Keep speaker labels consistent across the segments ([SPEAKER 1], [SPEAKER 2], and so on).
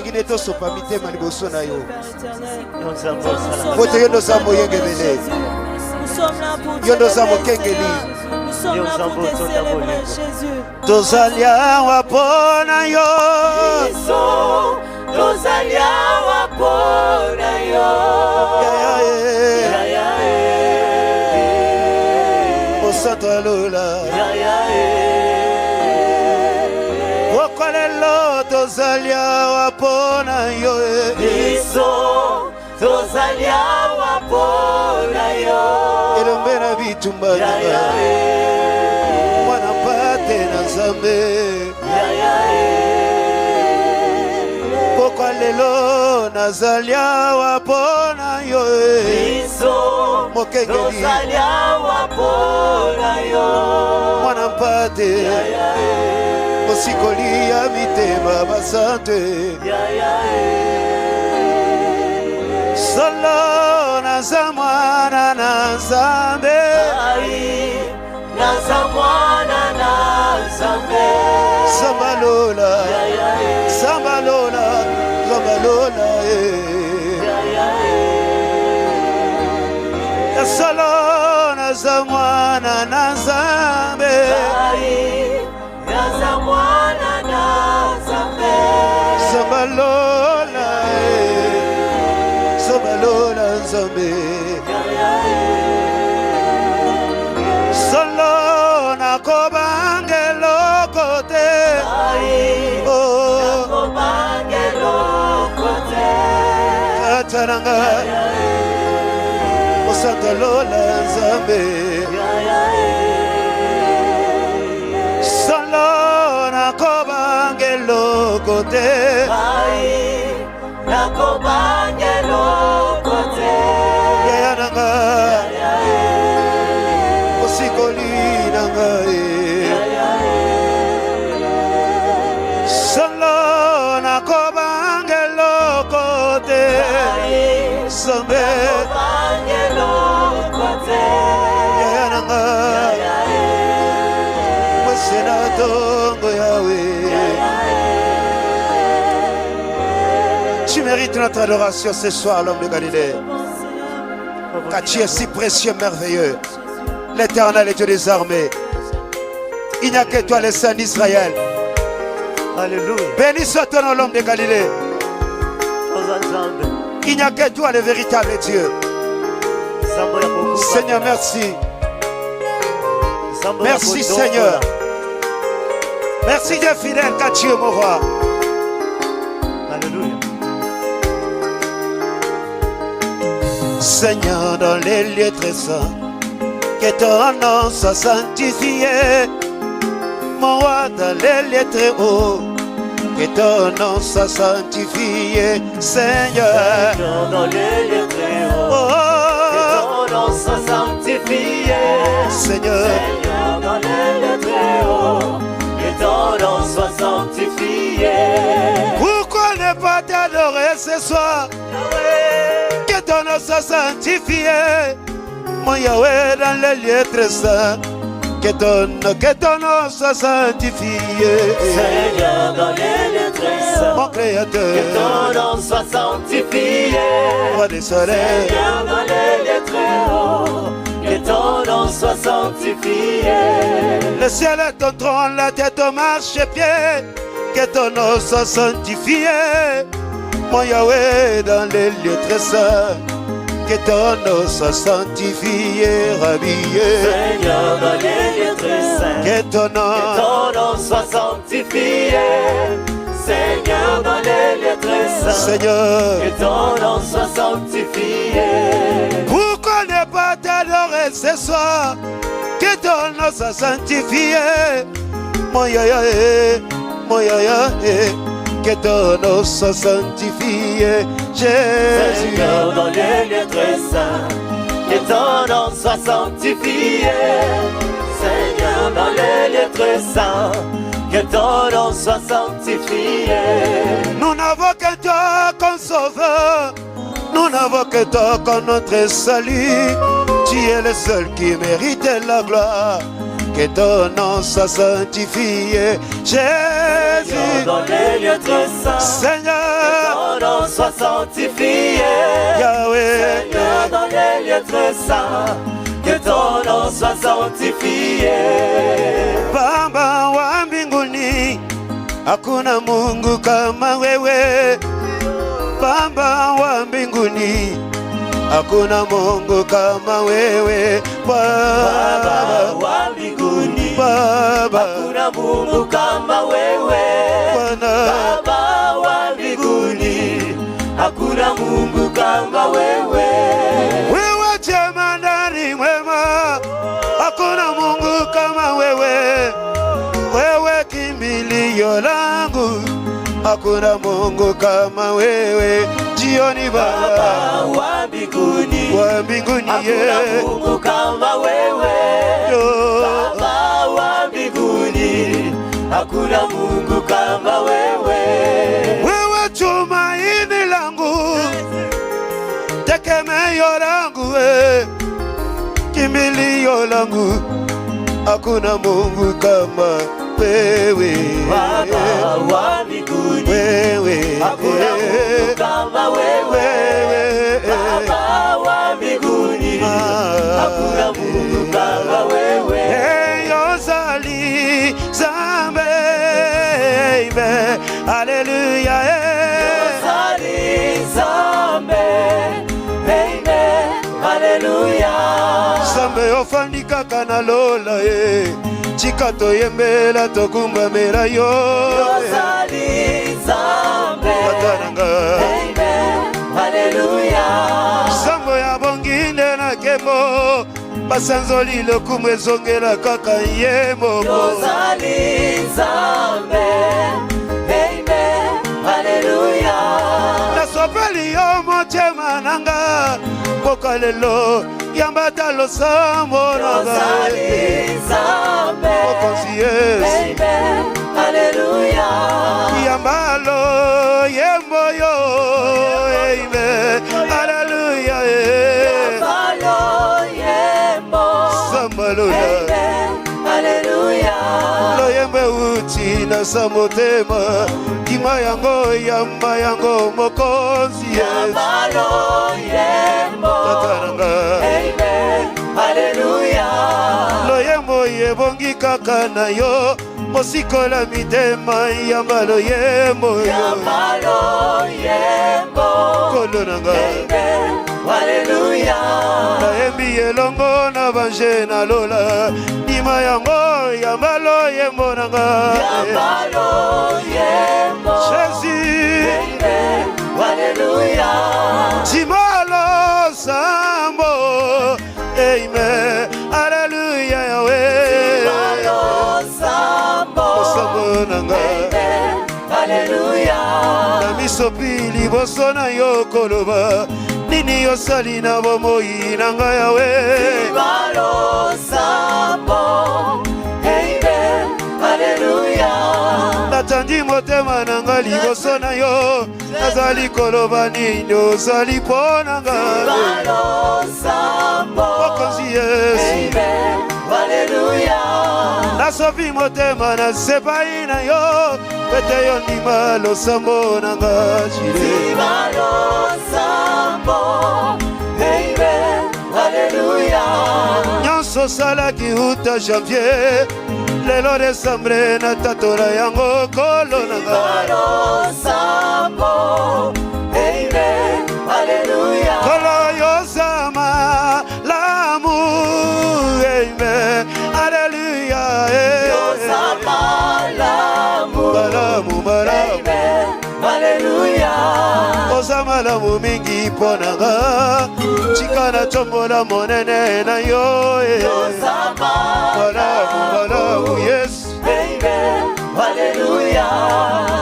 [SPEAKER 1] Gineto sopamite maniboso na yo.
[SPEAKER 2] Côté
[SPEAKER 1] Yondo samo yengebele.
[SPEAKER 2] Nous sommes là pour te
[SPEAKER 1] Yondo samo
[SPEAKER 2] lever,
[SPEAKER 1] kengeli.
[SPEAKER 2] Seigneur. Nous sommes là pour te célébrer, Jésus.
[SPEAKER 1] Tozalia wapona yo.
[SPEAKER 2] Iso, tozalia wapona yo.
[SPEAKER 1] Osanta lola. Wakalelo tozalia wapona yo.
[SPEAKER 2] Iso, tozalia wapona yo.
[SPEAKER 1] Elombena bitumbana. Mwana pate na zambe. Wakalelo nazalia wapona yo.
[SPEAKER 2] Iso, tozalia wapona yo.
[SPEAKER 1] Mwana pate. Osikoli ya mitema basante. Solo nazamwana nazambe.
[SPEAKER 2] Nazamwana nazambe.
[SPEAKER 1] Sambalola. Sambalola. Sambalola. Solo nazamwana nazambe.
[SPEAKER 2] Nazamwana nazambe.
[SPEAKER 1] Sambalola. Sambalola nzambe. Solo nakobangelo kote. Oh,
[SPEAKER 2] nakobangelo kote.
[SPEAKER 1] Kataranga. Osantalola nzambe. Solo nakobangelo kote.
[SPEAKER 2] Nakobangelo kote.
[SPEAKER 1] Yananga. Osikoli nanga. Solo nakobangelo kote. Sambe.
[SPEAKER 2] Nakobangelo kote.
[SPEAKER 1] Yananga. Senatongo Yahweh. Tu mérites notre adoration ce soir, l'homme de Galilée. Car tu es si précieux, merveilleux. L'Éternel est Dieu des armées. Il n'y a que toi, le Saint d'Israël.
[SPEAKER 2] Alléluia.
[SPEAKER 1] Béni soit ton nom, l'homme de Galilée. Il n'y a que toi, le véritable Dieu. Seigneur, merci. Merci, Seigneur. Merci Dieu fidèle, car tu es mon roi.
[SPEAKER 2] Alléluia.
[SPEAKER 1] Seigneur, dans les lieux très saints, que ton nom soit sanctifié. Mon roi, dans les lieux très hauts, que ton nom soit sanctifié. Seigneur,
[SPEAKER 2] Dans les lieux très hauts, que ton nom soit sanctifié.
[SPEAKER 1] Seigneur,
[SPEAKER 2] dans les lieux très hauts, que ton nom soit sanctifié.
[SPEAKER 1] pourquoi ne pas t'adorer ce soir? Que ton nom soit sanctifié. Mon Yahweh, dans les lieux très saints, que ton nom soit sanctifié.
[SPEAKER 2] Seigneur, dans les lieux très saints,
[SPEAKER 1] Mon Créateur,
[SPEAKER 2] que ton nom soit sanctifié.
[SPEAKER 1] Roi des soleils,
[SPEAKER 2] Seigneur, dans les lieux très hauts, que ton nom soit sanctifié.
[SPEAKER 1] le ciel est ton trône, la tête au marchepied. Que ton nom soit sanctifié. Mon Yahweh, dans les lieux très saints, que ton nom soit sanctifié, rhabillé.
[SPEAKER 2] Seigneur, dans les lieux très saints,
[SPEAKER 1] Que ton
[SPEAKER 2] nom soit sanctifié. Seigneur, dans les lieux très saints,
[SPEAKER 1] Seigneur,
[SPEAKER 2] que ton nom soit sanctifié.
[SPEAKER 1] pourquoi ne pas t'adorer ce soir? Que ton nom soit sanctifié. Mon Yahweh, mon Yahweh, que ton nom soit sanctifié. Jésus,
[SPEAKER 2] Seigneur, dans les lieux très saints, que ton nom soit sanctifié. Seigneur, dans les lieux très saints, que ton nom soit sanctifié.
[SPEAKER 1] nous n'avons que toi comme sauveur. Nous n'avons que toi comme notre salut. Tu es le seul qui mérite la gloire. que ton nom soit sanctifié, Jésus.
[SPEAKER 2] Dans les lieux très saints,
[SPEAKER 1] Seigneur,
[SPEAKER 2] sanctifié.
[SPEAKER 1] Yahweh,
[SPEAKER 2] Seigneur, dans les lieux très saints, que ton nom soit sanctifié.
[SPEAKER 1] Baba wa mbinguni, hakuna Mungu kama wewe. Baba wa mbinguni, hakuna Mungu kama wewe.
[SPEAKER 2] Baba wa mbinguni, hakuna Mungu kama wewe. Baba wa mbinguni, hakuna Mungu kama wewe.
[SPEAKER 1] Wewe jemadari mwema, hakuna Mungu kama wewe. Wewe kimbilio langu, hakuna Mungu kama wewe. Jioni Baba
[SPEAKER 2] wa mbinguni,
[SPEAKER 1] hakuna
[SPEAKER 2] Mungu kama wewe. Baba wa mbinguni, hakuna Mungu kama wewe.
[SPEAKER 1] Wewe tumaini langu, tegemeo langu, kimbilio langu, hakuna Mungu kama wewe.
[SPEAKER 2] Baba wa mbinguni, hakuna Mungu kama wewe. Baba wa mbinguni, hakuna Mungu kama wewe.
[SPEAKER 1] Yozali zambe, haleluya.
[SPEAKER 2] Yozali zambe, haleluya.
[SPEAKER 1] Zambe ofandika kana lola, chikato yembela tokumba mera yo.
[SPEAKER 2] Yozali zambe, haleluya.
[SPEAKER 1] Zambo ya bonginde na kemo, basanzoli lokumu ezongela kaka yemo.
[SPEAKER 2] Yozali zambe, haleluya.
[SPEAKER 1] Nasopeli yo motema nanga, mboka lelo yambata losambo nanga.
[SPEAKER 2] Yozali zambe, haleluya.
[SPEAKER 1] Yambalo yembo yo, haleluya.
[SPEAKER 2] Yambalo yembo,
[SPEAKER 1] Sambalo
[SPEAKER 2] haleluya.
[SPEAKER 1] lo yembe uti na samotema, kima yango yamba yango mokonzi.
[SPEAKER 2] Yambalo yembo, haleluya.
[SPEAKER 1] Lo yembo yebongi kaka na yo, mosikola mitema yambalo yembo.
[SPEAKER 2] Yambalo yembo,
[SPEAKER 1] Kolonanga,
[SPEAKER 2] haleluya.
[SPEAKER 1] naembi elongo na banje na lola, ndima yango yambalo yembo nanga.
[SPEAKER 2] Yambalo yembo,
[SPEAKER 1] Jésus,
[SPEAKER 2] haleluya.
[SPEAKER 1] Timalo sambo, amen, haleluya Yahweh.
[SPEAKER 2] Timalo sambo,
[SPEAKER 1] Sambo nanga,
[SPEAKER 2] haleluya.
[SPEAKER 1] na miso pili boso na yo koloba, nini yosali na bomoi nanga Yahweh.
[SPEAKER 2] Timalo sambo, haleluya.
[SPEAKER 1] Natandi motema nanga liboso na yo, nazali koloba nini ozali mpo nanga.
[SPEAKER 2] Timalo sambo,
[SPEAKER 1] Mokonzi Yesu,
[SPEAKER 2] haleluya.
[SPEAKER 1] nasopi motema na sepai na yo, pete yo ndima losambo nanga jire.
[SPEAKER 2] Timalo sambo, haleluya.
[SPEAKER 1] Nyonso salaki uta janvier, lelo desambre na tatola yango kolo nanga.
[SPEAKER 2] Timalo sambo, haleluya.
[SPEAKER 1] Kolo yosama lamu, amen, haleluya.
[SPEAKER 2] Yosama lamu,
[SPEAKER 1] Malamu,
[SPEAKER 2] haleluya.
[SPEAKER 1] Osama lamu mingi ponanga, chikana chombola monene na yo.
[SPEAKER 2] Yosama
[SPEAKER 1] Malamu, yes.
[SPEAKER 2] haleluya.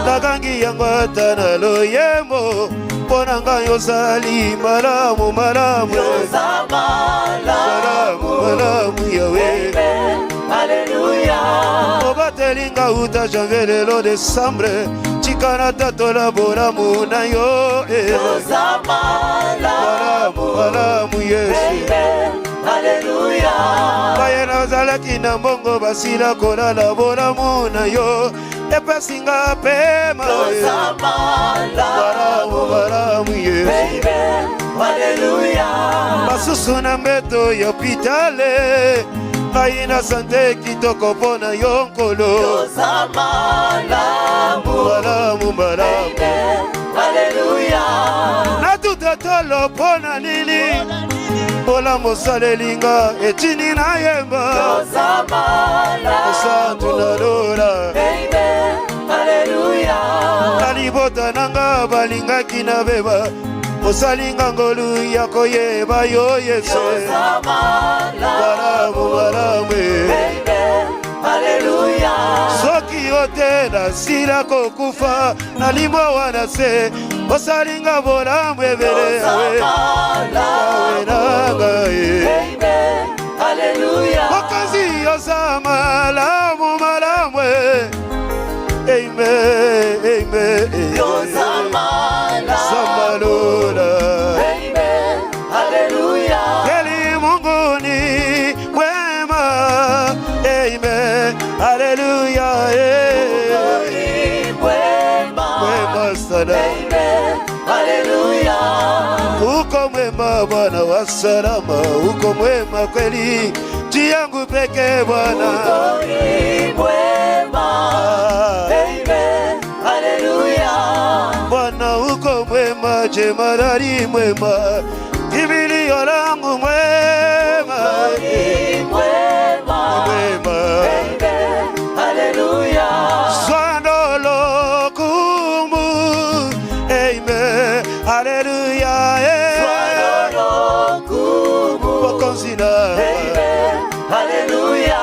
[SPEAKER 1] Nagangi yango atana lo yemo, ponanga yosali malamu.
[SPEAKER 2] Yosama
[SPEAKER 1] Malamu Yahweh.
[SPEAKER 2] haleluya.
[SPEAKER 1] Obatelinga uta janvier lelo desambre, chikana tatola boramu na yo.
[SPEAKER 2] Yosama
[SPEAKER 1] Malamu Yesu.
[SPEAKER 2] haleluya.
[SPEAKER 1] Bayena zalaki na mbongo basila kolala boramu na yo, epasinga pema.
[SPEAKER 2] Yosama
[SPEAKER 1] Malamu
[SPEAKER 2] Alléluia.
[SPEAKER 1] Basusu na mbeto ya hôpitale ngai na sante kitoko mpona yo nkolo.
[SPEAKER 2] Yoza malamu.
[SPEAKER 1] Malamu malamu.
[SPEAKER 2] Alléluia.
[SPEAKER 1] Natuta tolo mpona nini mpola mosalelinga etini na yemba.
[SPEAKER 2] Yoza malamu.
[SPEAKER 1] Osantu na lola.
[SPEAKER 2] Alléluia.
[SPEAKER 1] Na libota nanga balingaki na beba osalinga ngolu ya koyeba yo Yesu.
[SPEAKER 2] Yoza
[SPEAKER 1] malamu malamu.
[SPEAKER 2] Alléluia.
[SPEAKER 1] Soki otela sila kokufa na limo wana se osalinga bolamu ebele yawe nanga ye.
[SPEAKER 2] Alléluia.
[SPEAKER 1] Okazi yoza malamu malamu. Amen, amen.
[SPEAKER 2] Yoza malamu.
[SPEAKER 1] Samalola.
[SPEAKER 2] Amen. Alléluia.
[SPEAKER 1] Eli Mungu ni mwema. Amen. Alléluia. Mwema sana.
[SPEAKER 2] Amen. Alléluia.
[SPEAKER 1] Uko mwema Bwana wa salama. Uko mwema kweli. Jiangu peke Bwana.
[SPEAKER 2] Uko ni mwema. Amen. Alléluia.
[SPEAKER 1] Bwana uko mwema, jemadari mwema, kimbilio langu mwema.
[SPEAKER 2] Ni mwema.
[SPEAKER 1] Mwema.
[SPEAKER 2] Amen. Alléluia.
[SPEAKER 1] Swandolo kumu. Amen. Alléluia.
[SPEAKER 2] Swandolo kumu.
[SPEAKER 1] Wakonzina.
[SPEAKER 2] Amen. Alléluia.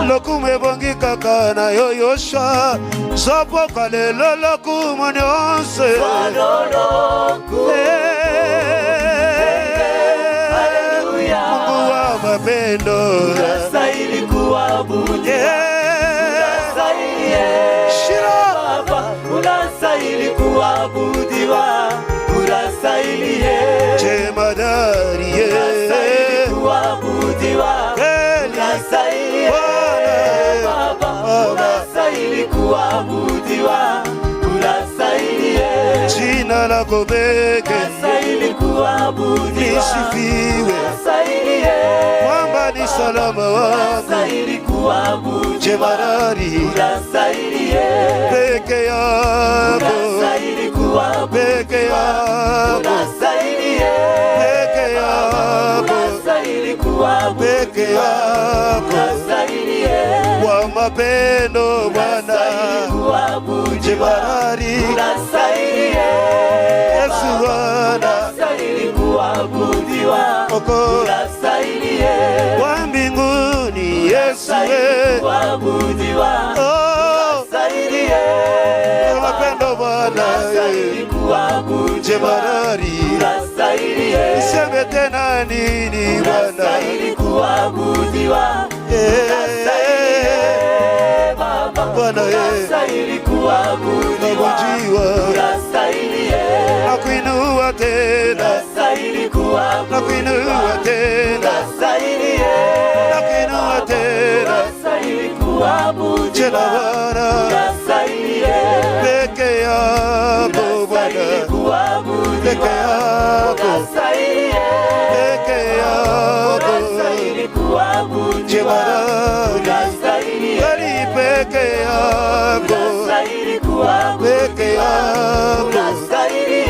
[SPEAKER 1] Lokume bongi kaka na yoyosha. Sopo kalelo lokumu nyonse.
[SPEAKER 2] Swandolo kumu. Alléluia.
[SPEAKER 1] Mungu wa mapendo.
[SPEAKER 2] Unastahili kuabudiwa. Baba, unastahili kuabudiwa. Unastahili
[SPEAKER 1] jemadari
[SPEAKER 2] kuabudiwa. Unastahili Baba, unastahili kuabudiwa. Unastahili
[SPEAKER 1] jina lako peke
[SPEAKER 2] unastahili kuabudiwa.
[SPEAKER 1] lisifiwe.
[SPEAKER 2] Unastahili
[SPEAKER 1] Mwamba ni salama wangu.
[SPEAKER 2] unastahili kuabudiwa.
[SPEAKER 1] Jemadari
[SPEAKER 2] Unastahili
[SPEAKER 1] peke yako.
[SPEAKER 2] unastahili kuabudiwa.
[SPEAKER 1] Peke yako.
[SPEAKER 2] Unastahili
[SPEAKER 1] Peke yako.
[SPEAKER 2] unastahili kuabudiwa.
[SPEAKER 1] Peke yako.
[SPEAKER 2] Unastahili
[SPEAKER 1] Wa mapendo Bwana.
[SPEAKER 2] unastahili kuabudiwa.
[SPEAKER 1] Jemadari
[SPEAKER 2] Unastahili
[SPEAKER 1] Yesu Bwana.
[SPEAKER 2] unastahili kuabudiwa.
[SPEAKER 1] Oko
[SPEAKER 2] Unastahili
[SPEAKER 1] wa mbinguni Yesu
[SPEAKER 2] unastahili kuabudiwa.
[SPEAKER 1] Oh,
[SPEAKER 2] Unastahili
[SPEAKER 1] wa mapendo Bwana.
[SPEAKER 2] unastahili kuabudiwa.
[SPEAKER 1] Jemadari
[SPEAKER 2] Unastahili
[SPEAKER 1] niseme tena nini Bwana.
[SPEAKER 2] unastahili kuabudiwa. Baba,
[SPEAKER 1] Bwana
[SPEAKER 2] unastahili kuabudiwa.
[SPEAKER 1] nakujiwa
[SPEAKER 2] Unastahili
[SPEAKER 1] nakuinua tena.
[SPEAKER 2] unastahili kuabudiwa.
[SPEAKER 1] Nakuinua tena.
[SPEAKER 2] Unastahili
[SPEAKER 1] Nakuinua tena.
[SPEAKER 2] unastahili kuabudiwa.
[SPEAKER 1] Jina Bwana
[SPEAKER 2] Unastahili
[SPEAKER 1] peke yako
[SPEAKER 2] unastahili
[SPEAKER 1] Bwana. Peke
[SPEAKER 2] kuabudiwa.
[SPEAKER 1] yako.
[SPEAKER 2] Unastahili
[SPEAKER 1] Peke yako.
[SPEAKER 2] unastahili kuabudiwa.
[SPEAKER 1] Jemadari
[SPEAKER 2] Unastahili
[SPEAKER 1] Kali peke yako.
[SPEAKER 2] unastahili kuabudiwa.
[SPEAKER 1] Peke yako.
[SPEAKER 2] Unastahili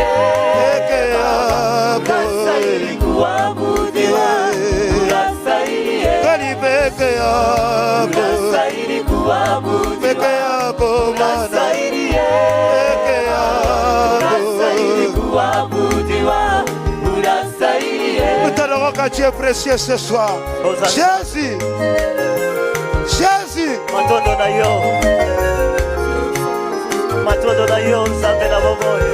[SPEAKER 1] Peke yako.
[SPEAKER 2] unastahili kuabudiwa. Unastahili
[SPEAKER 1] Kali peke yako.
[SPEAKER 2] unastahili kuabudiwa.
[SPEAKER 1] Peke yako Bwana.
[SPEAKER 2] Unastahili
[SPEAKER 1] Peke yako.
[SPEAKER 2] unastahili kuabudiwa. Unastahili
[SPEAKER 1] Nous t'allons quartier précieux ce soir. Jésus. Jésus.
[SPEAKER 2] matondo na yo. Matondo na yo, Nzambe na bomoye.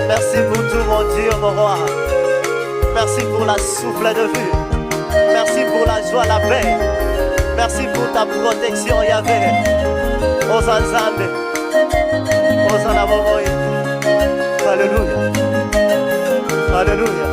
[SPEAKER 2] Merci pour tout mon Dieu, mon roi. Merci pour la souffle de vue. Merci pour la joie, la paix. Merci pour ta protection, Yahvé. Oza Nzambe. Oza na bomoye. Alléluia. Alléluia.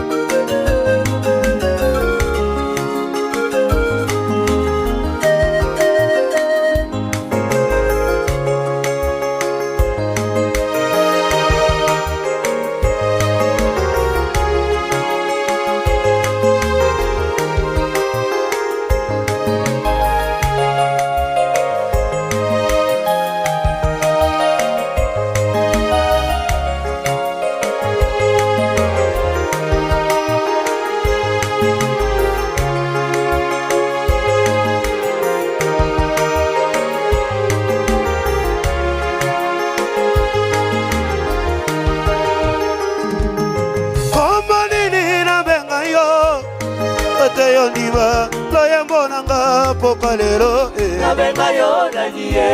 [SPEAKER 1] yo ndima loyembo nanga poka lelo
[SPEAKER 2] nabenga yo nanie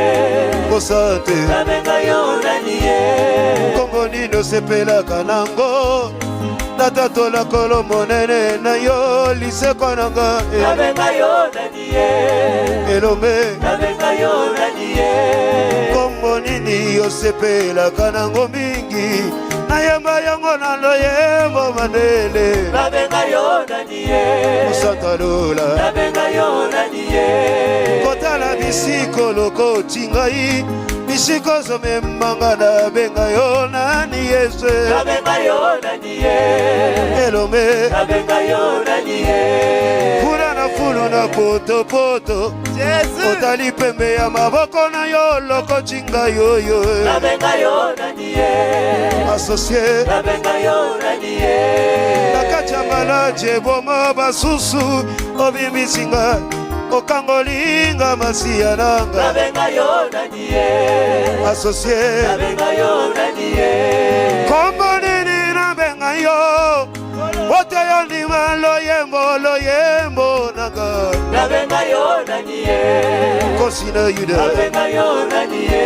[SPEAKER 1] kosante
[SPEAKER 2] nabenga yo nanie
[SPEAKER 1] kombo nino sepelaka nango natatola kolo monene na yo liseko nanga
[SPEAKER 2] nabenga yo nanie
[SPEAKER 1] elombe
[SPEAKER 2] nabenga yo nanie
[SPEAKER 1] kombo nini osepelaka nango mingi nayemba yango na loyembo manele
[SPEAKER 2] nabenga yo nanie
[SPEAKER 1] kosanta lola
[SPEAKER 2] nabenga yo nanie
[SPEAKER 1] kotala bisiko loko tingai bisiko zomemanga nabenga yo nani yesu
[SPEAKER 2] nabenga yo nanie
[SPEAKER 1] elombe
[SPEAKER 2] nabenga yo nanie
[SPEAKER 1] kuna na fulu na potopoto otali pembe ya maboko na yo loko tinga yoyo
[SPEAKER 2] nabenga yo nanie
[SPEAKER 1] asosie
[SPEAKER 2] nabenga yo nanie
[SPEAKER 1] nakati ya malaje bomo basusu obimisinga okangolinga masiya nanga
[SPEAKER 2] nabenga yo nanie
[SPEAKER 1] asosie
[SPEAKER 2] nabenga yo nanie
[SPEAKER 1] kombo nini nabenga yo wote yo ndima loyembo nanga
[SPEAKER 2] nabenga yo nanie
[SPEAKER 1] kosi na yuda
[SPEAKER 2] nabenga yo nanie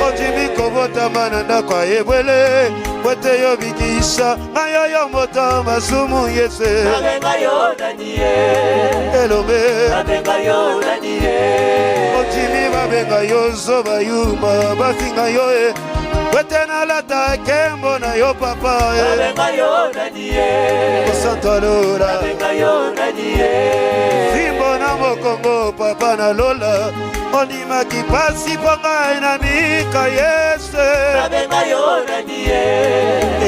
[SPEAKER 1] otimi kobotama na ndako ayebwele wote yo bikisa ngayo yo moto masumu yese
[SPEAKER 2] nabenga yo nanie
[SPEAKER 1] elombe
[SPEAKER 2] nabenga yo nanie
[SPEAKER 1] otimi babenga yo zoba yuma bafinga yo wete nalata kembo na yo papa
[SPEAKER 2] nabenga yo nanie
[SPEAKER 1] kosanta lola
[SPEAKER 2] nabenga yo nanie
[SPEAKER 1] fimbo na mokongo papa na lola ondimaki pasi mpo ngai na mika yese
[SPEAKER 2] nabenga yo nanie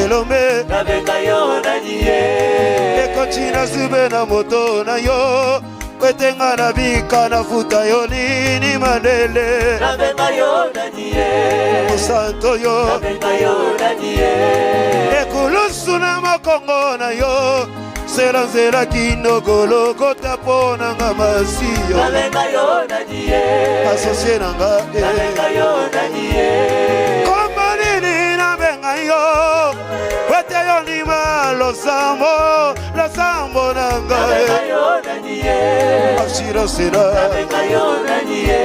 [SPEAKER 1] elombe
[SPEAKER 2] nabenga yo nanie
[SPEAKER 1] ekoti na zube na moto na yo wetenga na bika nafuta yo nini manele
[SPEAKER 2] nabenga yo nanie
[SPEAKER 1] mosanto yo
[SPEAKER 2] nabenga yo nanie
[SPEAKER 1] ekulusu na mokongo na yo sela nzela kinogologota mpo nanga masiyo
[SPEAKER 2] nabenga yo nanie
[SPEAKER 1] asosie nanga
[SPEAKER 2] nabenga yo nanie
[SPEAKER 1] kombo nini nabenga yo wete yo ndima losambo nanga
[SPEAKER 2] nabenga yo nanie
[SPEAKER 1] asirasira
[SPEAKER 2] nabenga yo nanie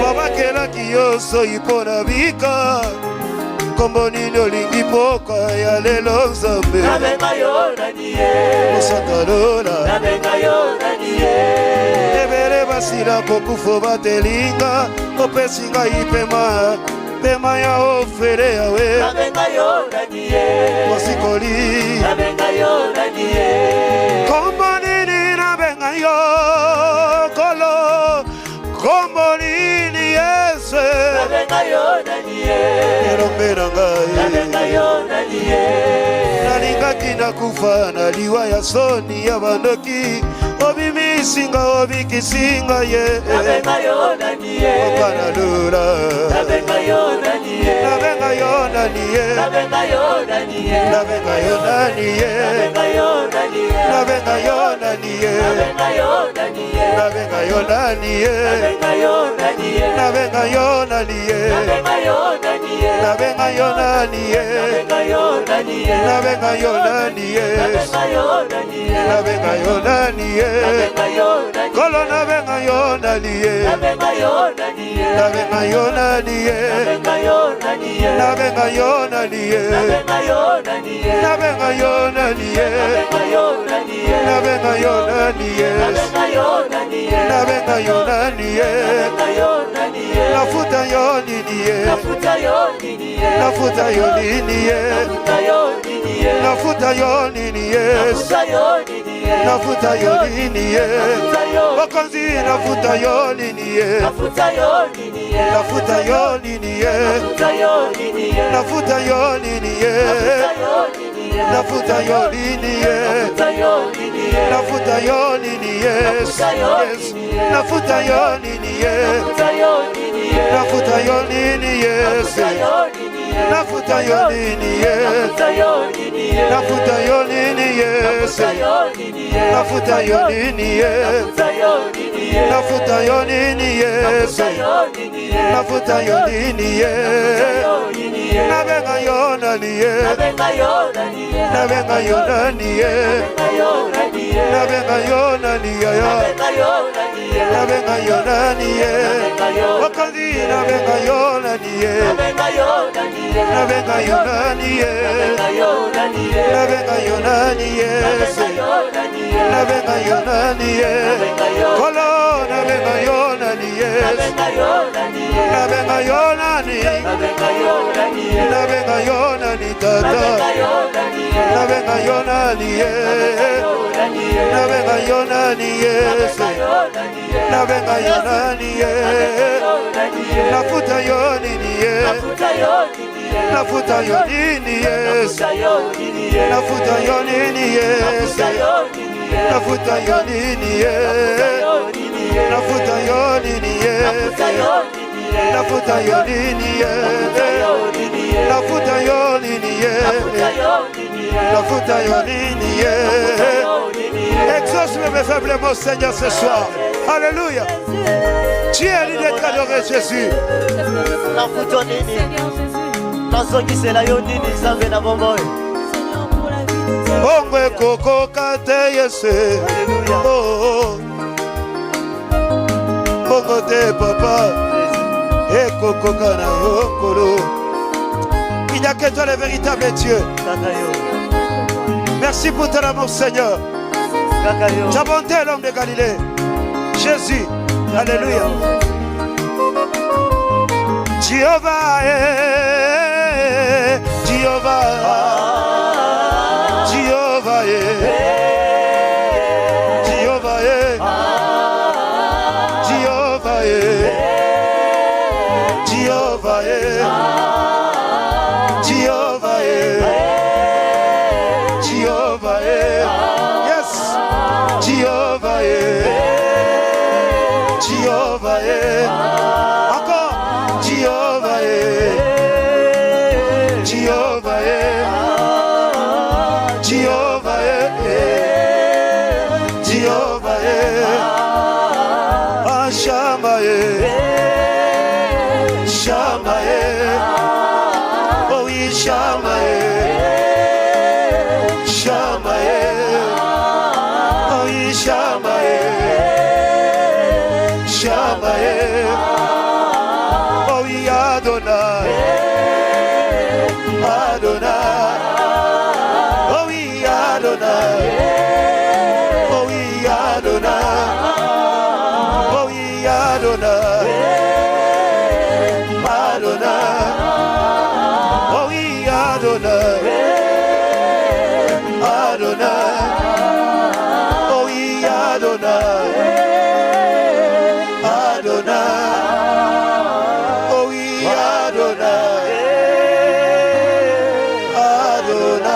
[SPEAKER 1] babakelaki yo soki mpo na bika kombo nini olingi poka ya lelo nzambe
[SPEAKER 2] nabenga yo nanie
[SPEAKER 1] kosanta lola
[SPEAKER 2] nabenga yo nanie
[SPEAKER 1] ebele basila kokufo batelinga opesi ngai pema ya ofele yawe
[SPEAKER 2] nabenga yo nanie
[SPEAKER 1] mosikoli
[SPEAKER 2] nabenga yo nanie
[SPEAKER 1] kombo nini nabenga yo kolo kombo nini yesu
[SPEAKER 2] nabenga yo nanie
[SPEAKER 1] elombe na ngai
[SPEAKER 2] nabenga yo nanie
[SPEAKER 1] nalingaki nakufa na liwa ya soni ya bandoki obimisinga obikisinga ye
[SPEAKER 2] nabenga yo nanie
[SPEAKER 1] opana lula
[SPEAKER 2] nabenga yo nanie
[SPEAKER 1] nabenga yo nanie
[SPEAKER 2] nabenga yo nanie
[SPEAKER 1] nabenga yo nanie
[SPEAKER 2] nabenga yo nanie
[SPEAKER 1] nabenga yo nanie
[SPEAKER 2] nabenga yo nanie
[SPEAKER 1] nabenga yo nanie
[SPEAKER 2] nabenga yo nanie
[SPEAKER 1] nabenga yo nanie
[SPEAKER 2] nabenga yo nanie
[SPEAKER 1] nabenga yo nanie
[SPEAKER 2] nabenga yo nanie
[SPEAKER 1] nabenga yo nanie
[SPEAKER 2] nabenga yo nanie
[SPEAKER 1] nabenga yo nanie
[SPEAKER 2] nabenga yo nanie
[SPEAKER 1] kolo nabenga yo nanie
[SPEAKER 2] nabenga yo nanie
[SPEAKER 1] nabenga yo nanie
[SPEAKER 2] nabenga yo nanie
[SPEAKER 1] nabenga yo nanie
[SPEAKER 2] nabenga yo nanie
[SPEAKER 1] nabenga yo nanie
[SPEAKER 2] nabenga yo nanie
[SPEAKER 1] nabenga yo nanie
[SPEAKER 2] nabenga yo nanie
[SPEAKER 1] nabenga yo nanie
[SPEAKER 2] nabenga yo nanie
[SPEAKER 1] nafuta yo nini
[SPEAKER 2] nafuta yo nini
[SPEAKER 1] nafuta yo nini
[SPEAKER 2] nafuta yo nini
[SPEAKER 1] nafuta yo nini
[SPEAKER 2] nafuta yo nini
[SPEAKER 1] nafuta yo nini bakonzi nafuta yo nini
[SPEAKER 2] nafuta yo nini
[SPEAKER 1] nafuta yo nini
[SPEAKER 2] nafuta yo nini
[SPEAKER 1] nafuta yo nini nafuta yo nini
[SPEAKER 2] nafuta yo nini
[SPEAKER 1] nafuta yo nini nafuta yo nini
[SPEAKER 2] nafuta yo nini
[SPEAKER 1] nafuta yo nini nafuta yo nini nafuta yo nini nafuta yo nini nafuta yo nini nafuta yo nini nabenga yo nani nabenga yo nani nabenga yo nani yaya, nabenga yo nani ye, wakandi nabenga yo nani ye, nabenga yo nani ye, nabenga yo nani ye, nabenga yo nani ye, kolo nabenga yo nani ye, nabenga yo nani, nabenga yo nani tata, nabenga yo nani ye, nabenga yo nani ye, nabenga yo nani ye, nafuta yo nini ye, nafuta yo nini ye, nafuta yo nini ye, nafuta yo nini ye, nafuta yo nini ye, nafuta yo nini ye, nafuta yo nini ye, nafuta yo nini ye. Exauce mes faibles mots, Seigneur, ce soir. Alléluia. Tu es l'idée d'être adoré, Jésus.
[SPEAKER 2] Nafuta nini, nazongisela yo nini, Nzambe na bomoi.
[SPEAKER 1] Bongo ekoko kate Yesu. Oh, bongo te papa, ekoko kana yokolo. Il n'y a que toi le véritable Dieu. Merci pour ton amour, Seigneur. Ta bonté, l'homme de Galilée. Jésus. Alléluia. Jéhovah, Jéhovah, Jéhovah, Jéhovah, Jéhovah, Jéhovah, Jéhovah, Jéhovah, yes, Jéhovah, Jéhovah, encore Jéhovah, Jéhovah, Jéhovah, Jéhovah, ah Shamae, Shamae, oh oui Shamae, Shamae, oh oui Shamae, Shamae, oh oui Adonai, Adonai, oh oui Adonai, oh oui Adonai, oh oui Adonai, Adonai, oh oui Adonai, Adonai, oh oui Adonai, Adonai, oh oui Adonai, Adonai.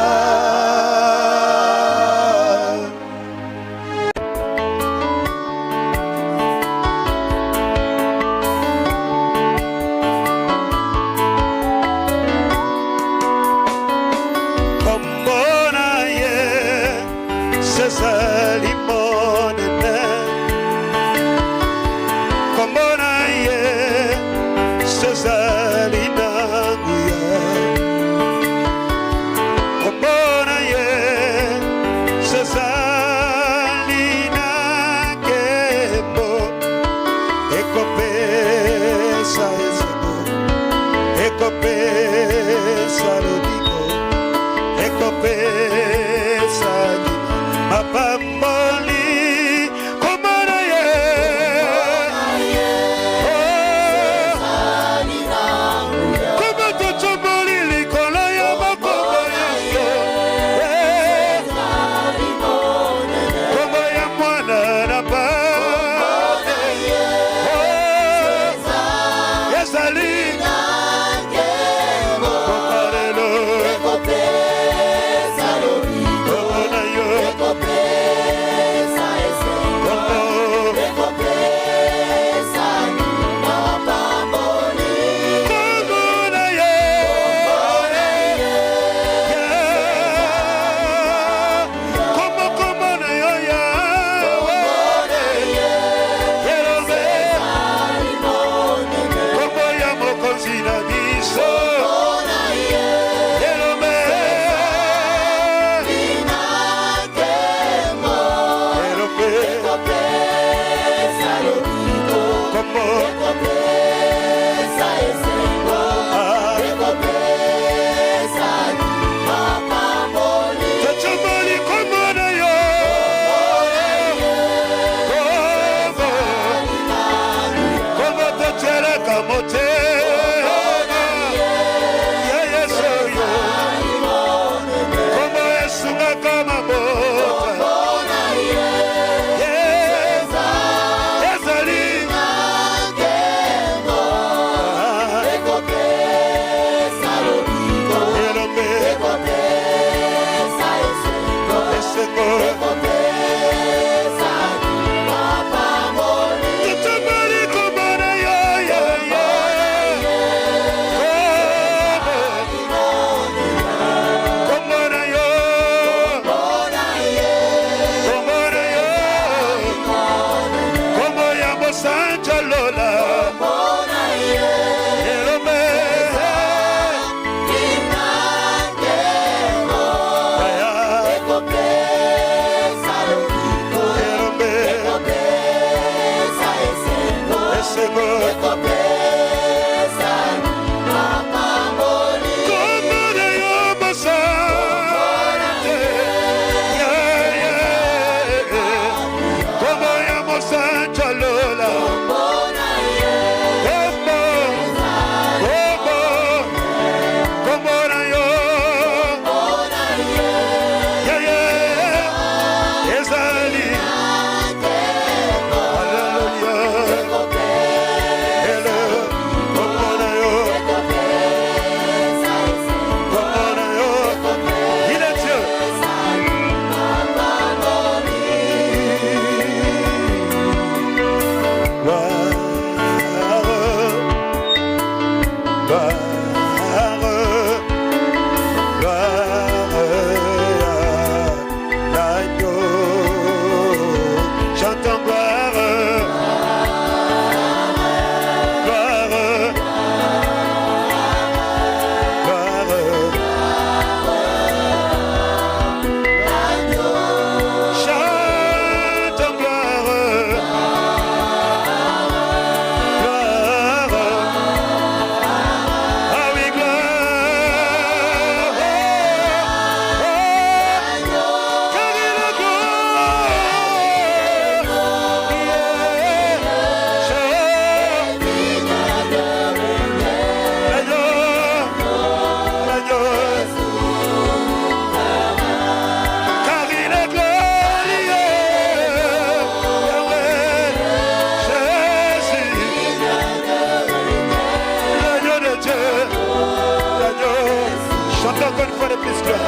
[SPEAKER 1] plus gloire.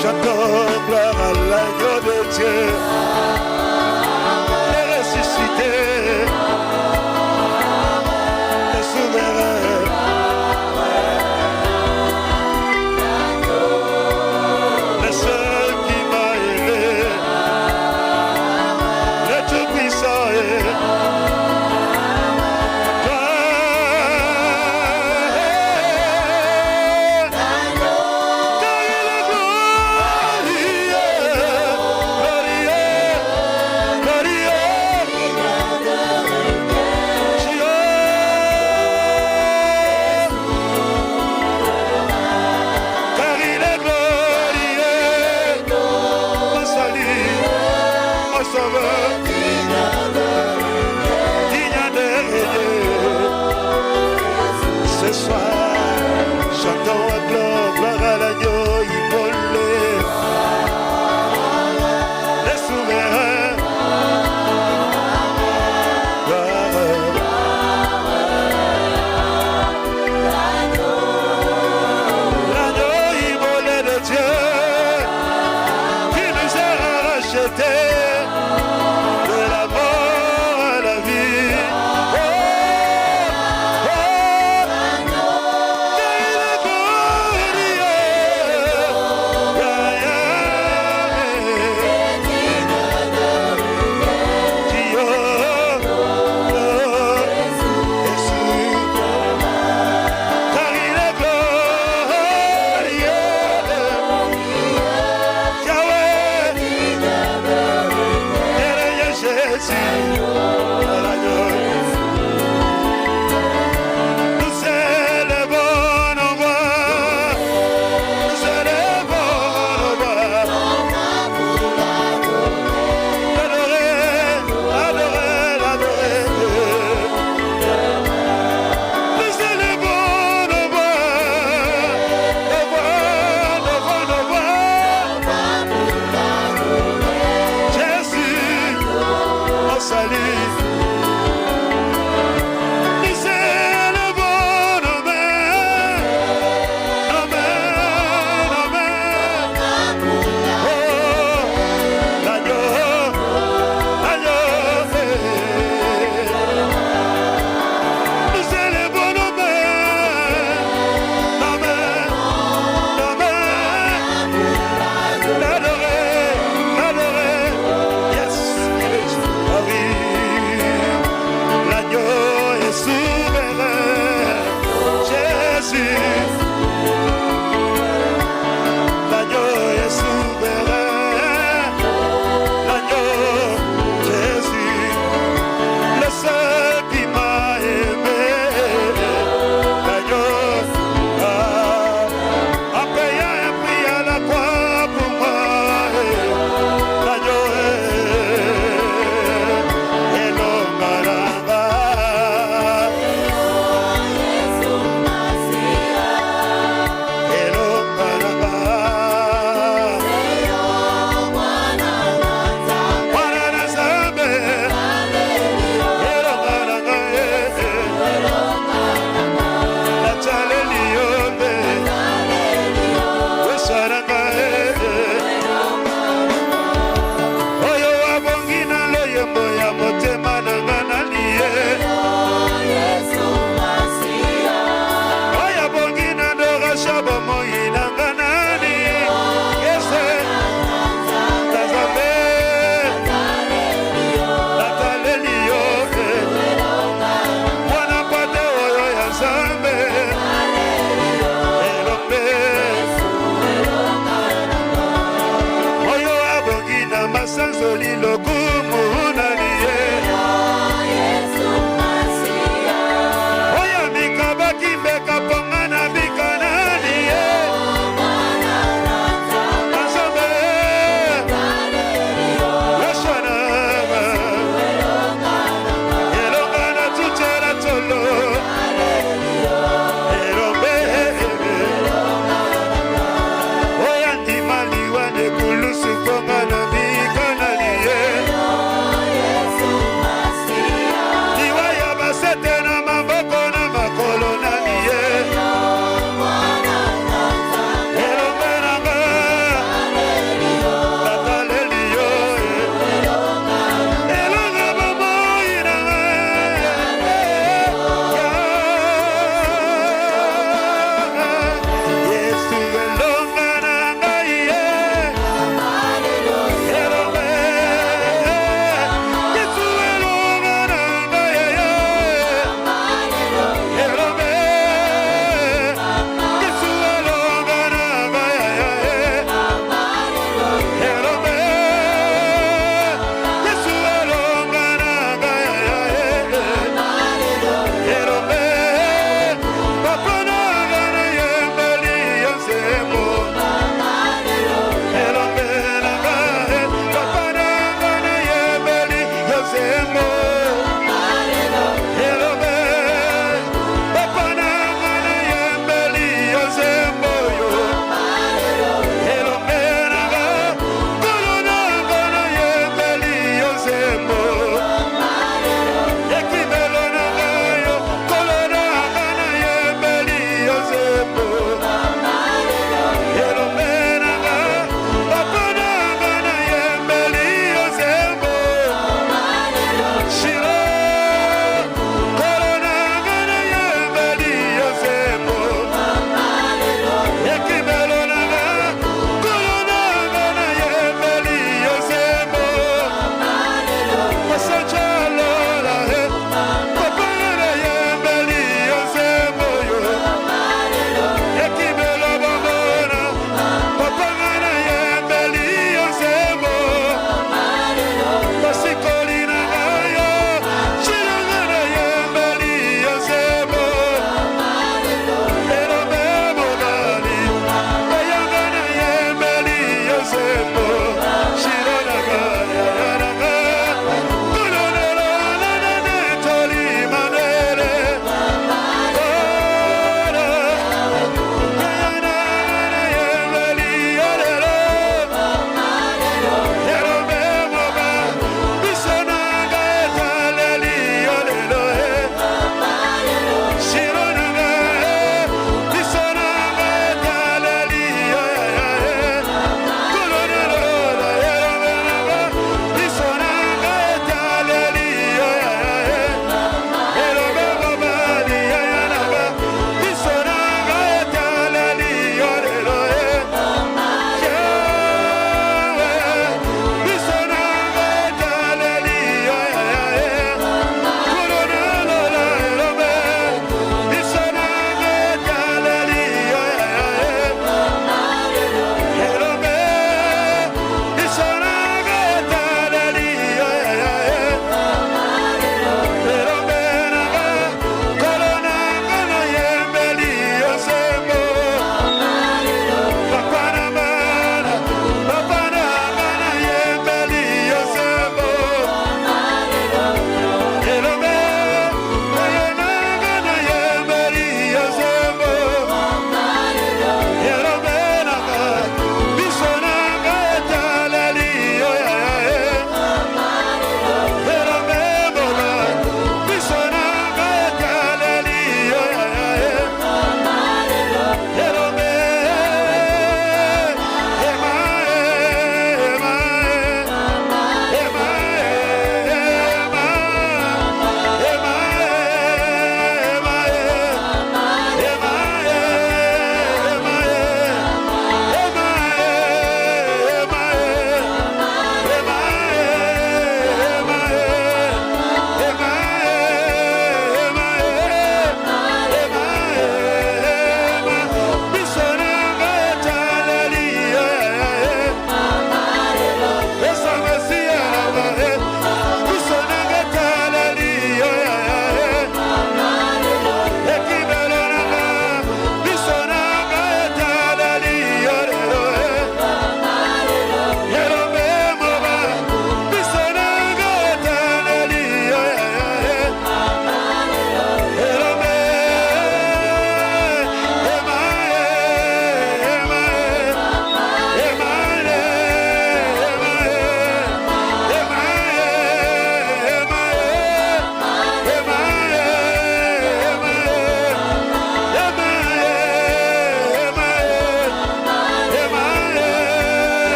[SPEAKER 1] Chantons gloire à l'agneau de Dieu. Le ressuscité, le souverain. Le seul qui m'a aimé. Le tout-puissant est.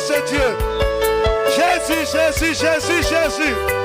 [SPEAKER 1] ce Dieu. Jésus, Jésus, Jésus, Jésus.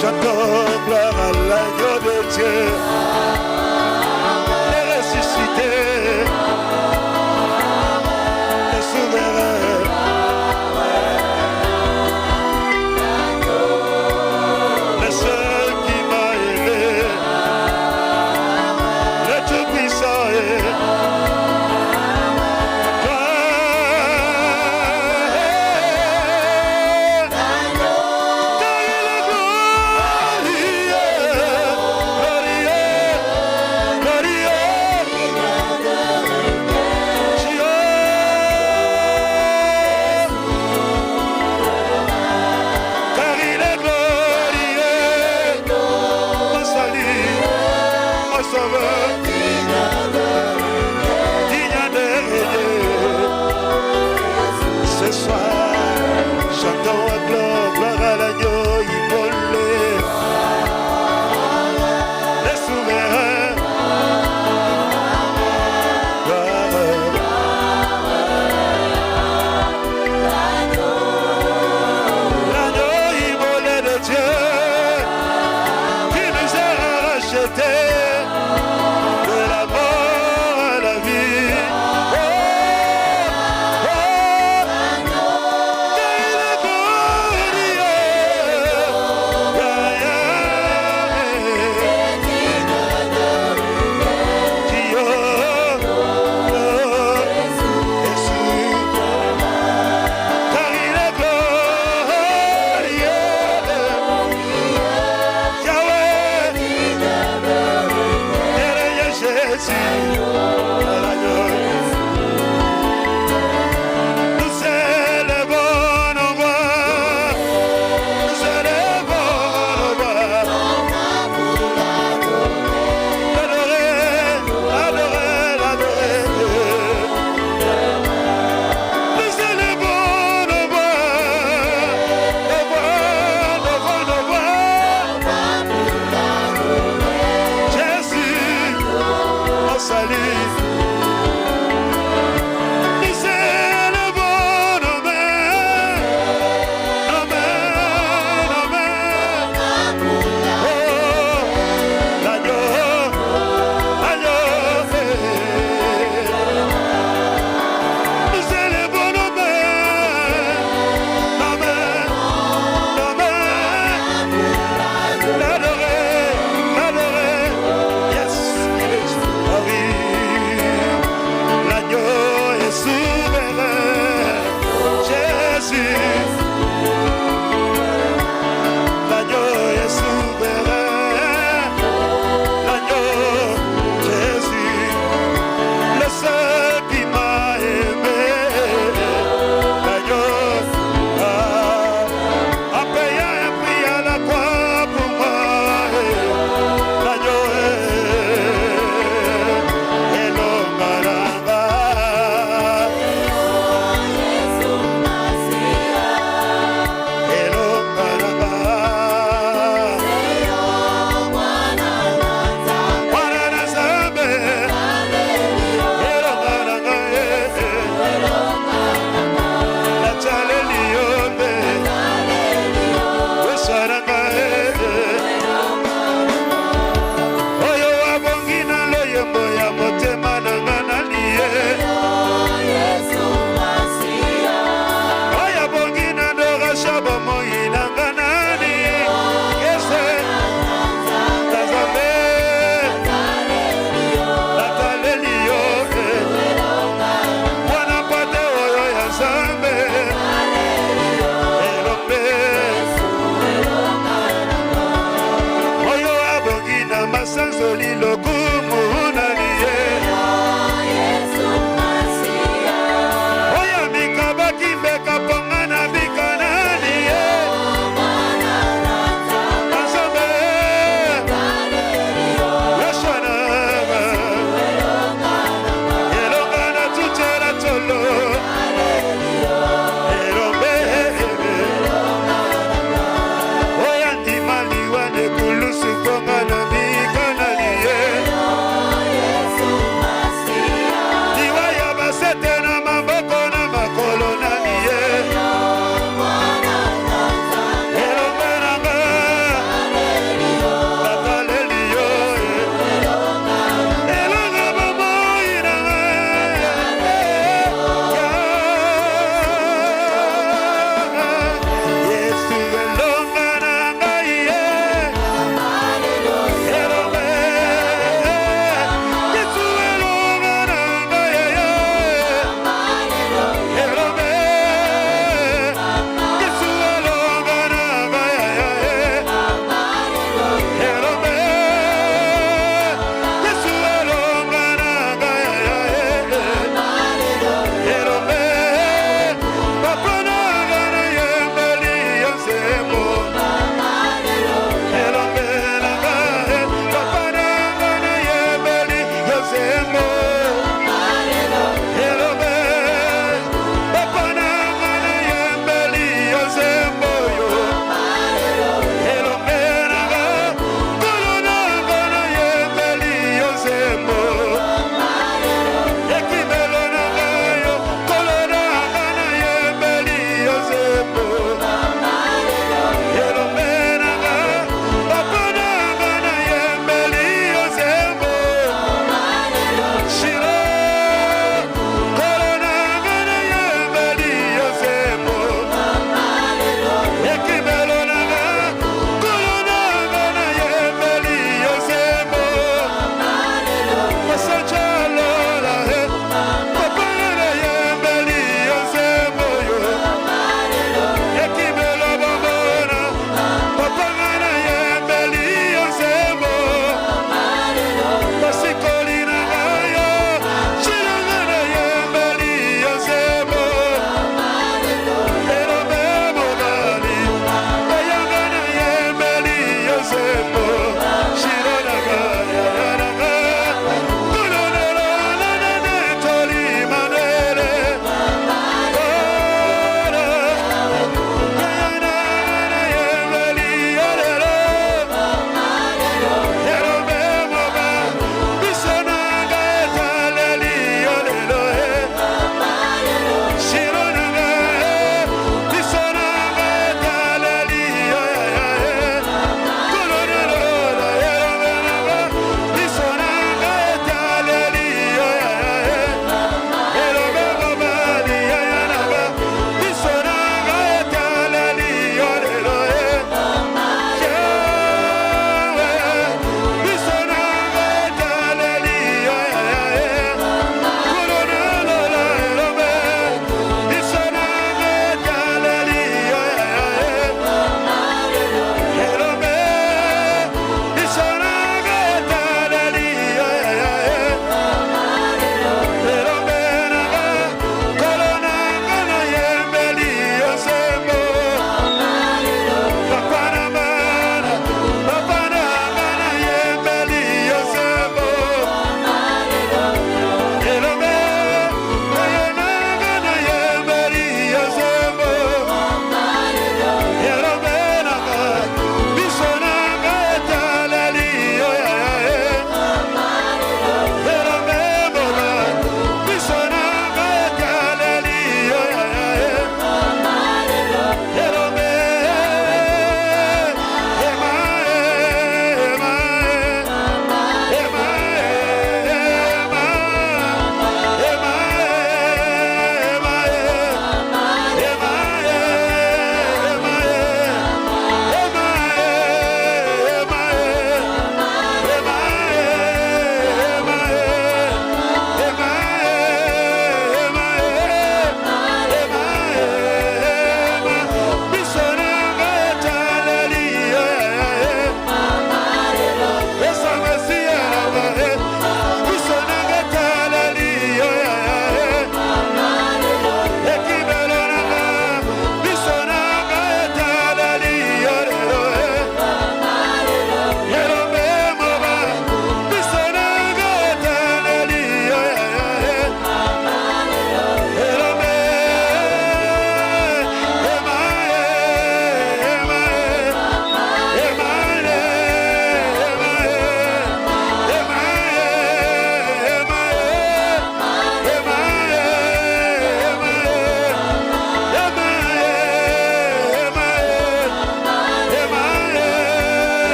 [SPEAKER 1] Chantons gloire à l'agneau de Dieu, le ressuscité, le souverain. Le seul qui m'a aimé, le tout-puissant est.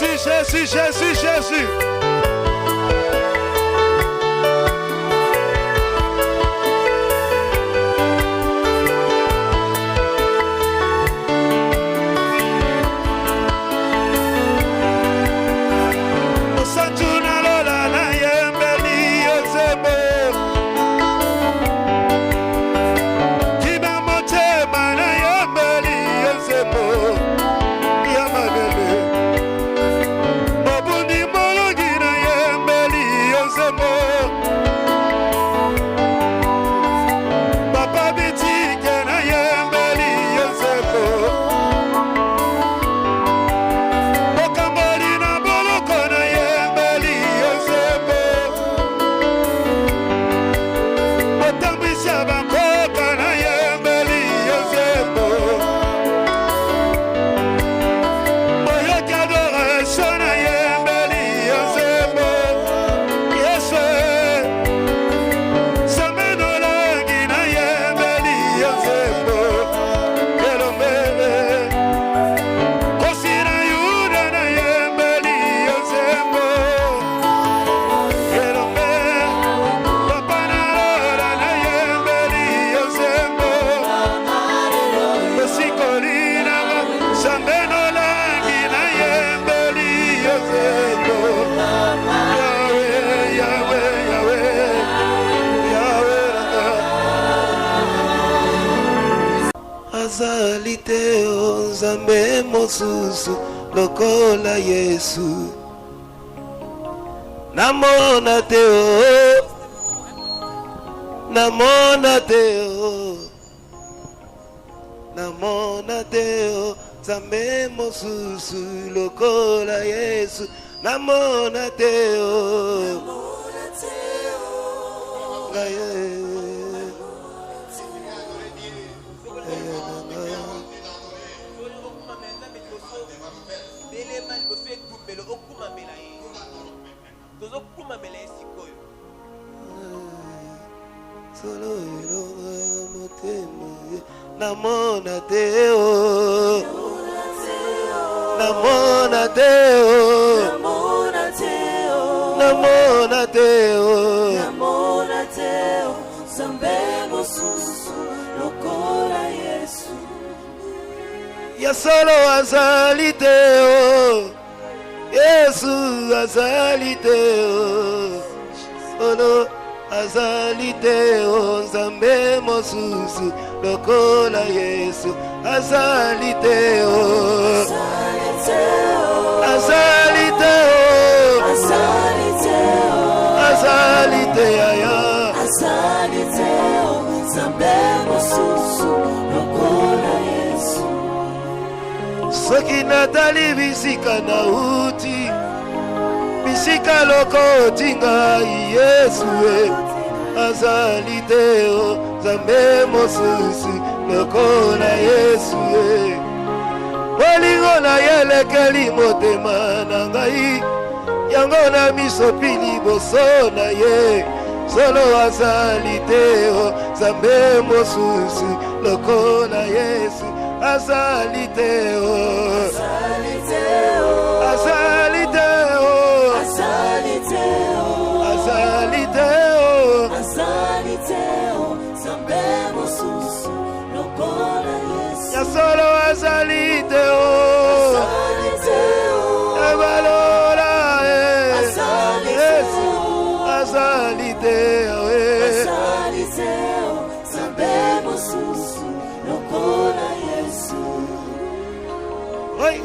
[SPEAKER 1] Jésus, Jésus, Jésus, Jésus. Azaliteo Nzambe mosusu lokola Yesu. Namona teo, namona teo, namona teo Nzambe mosusu lokola Yesu. Namona teo, gaye. Namona teo, namona teo, namona teo, namona teo, namona teo, Nzambe mosusu lokola Yesu. Ya solo azali teo, Yesu azali teo, solo azali teo Nzambe mosusu lokola Yesu. Azali teo, azali teo, azali teo, azali teo, azali teo Nzambe mosusu lokola Yesu. Soki natali bisika na uti, bisika loko tinga Yesu. Azali teo Nzambe mosusu lokola Yesu. Bolingo na yelekeli motema na ngai, yango na misopi liboso na ye. Solo azali teo Nzambe mosusu lokola Yesu. Azali teo, azali teo, azali teo, azali teo, azali teo, azali teo Nzambe mosusu lokola Yesu. Ya solo azali teo, azali teo, ebalora azali teo, azali teo, azali teo Nzambe mosusu lokola Yesu. Oi.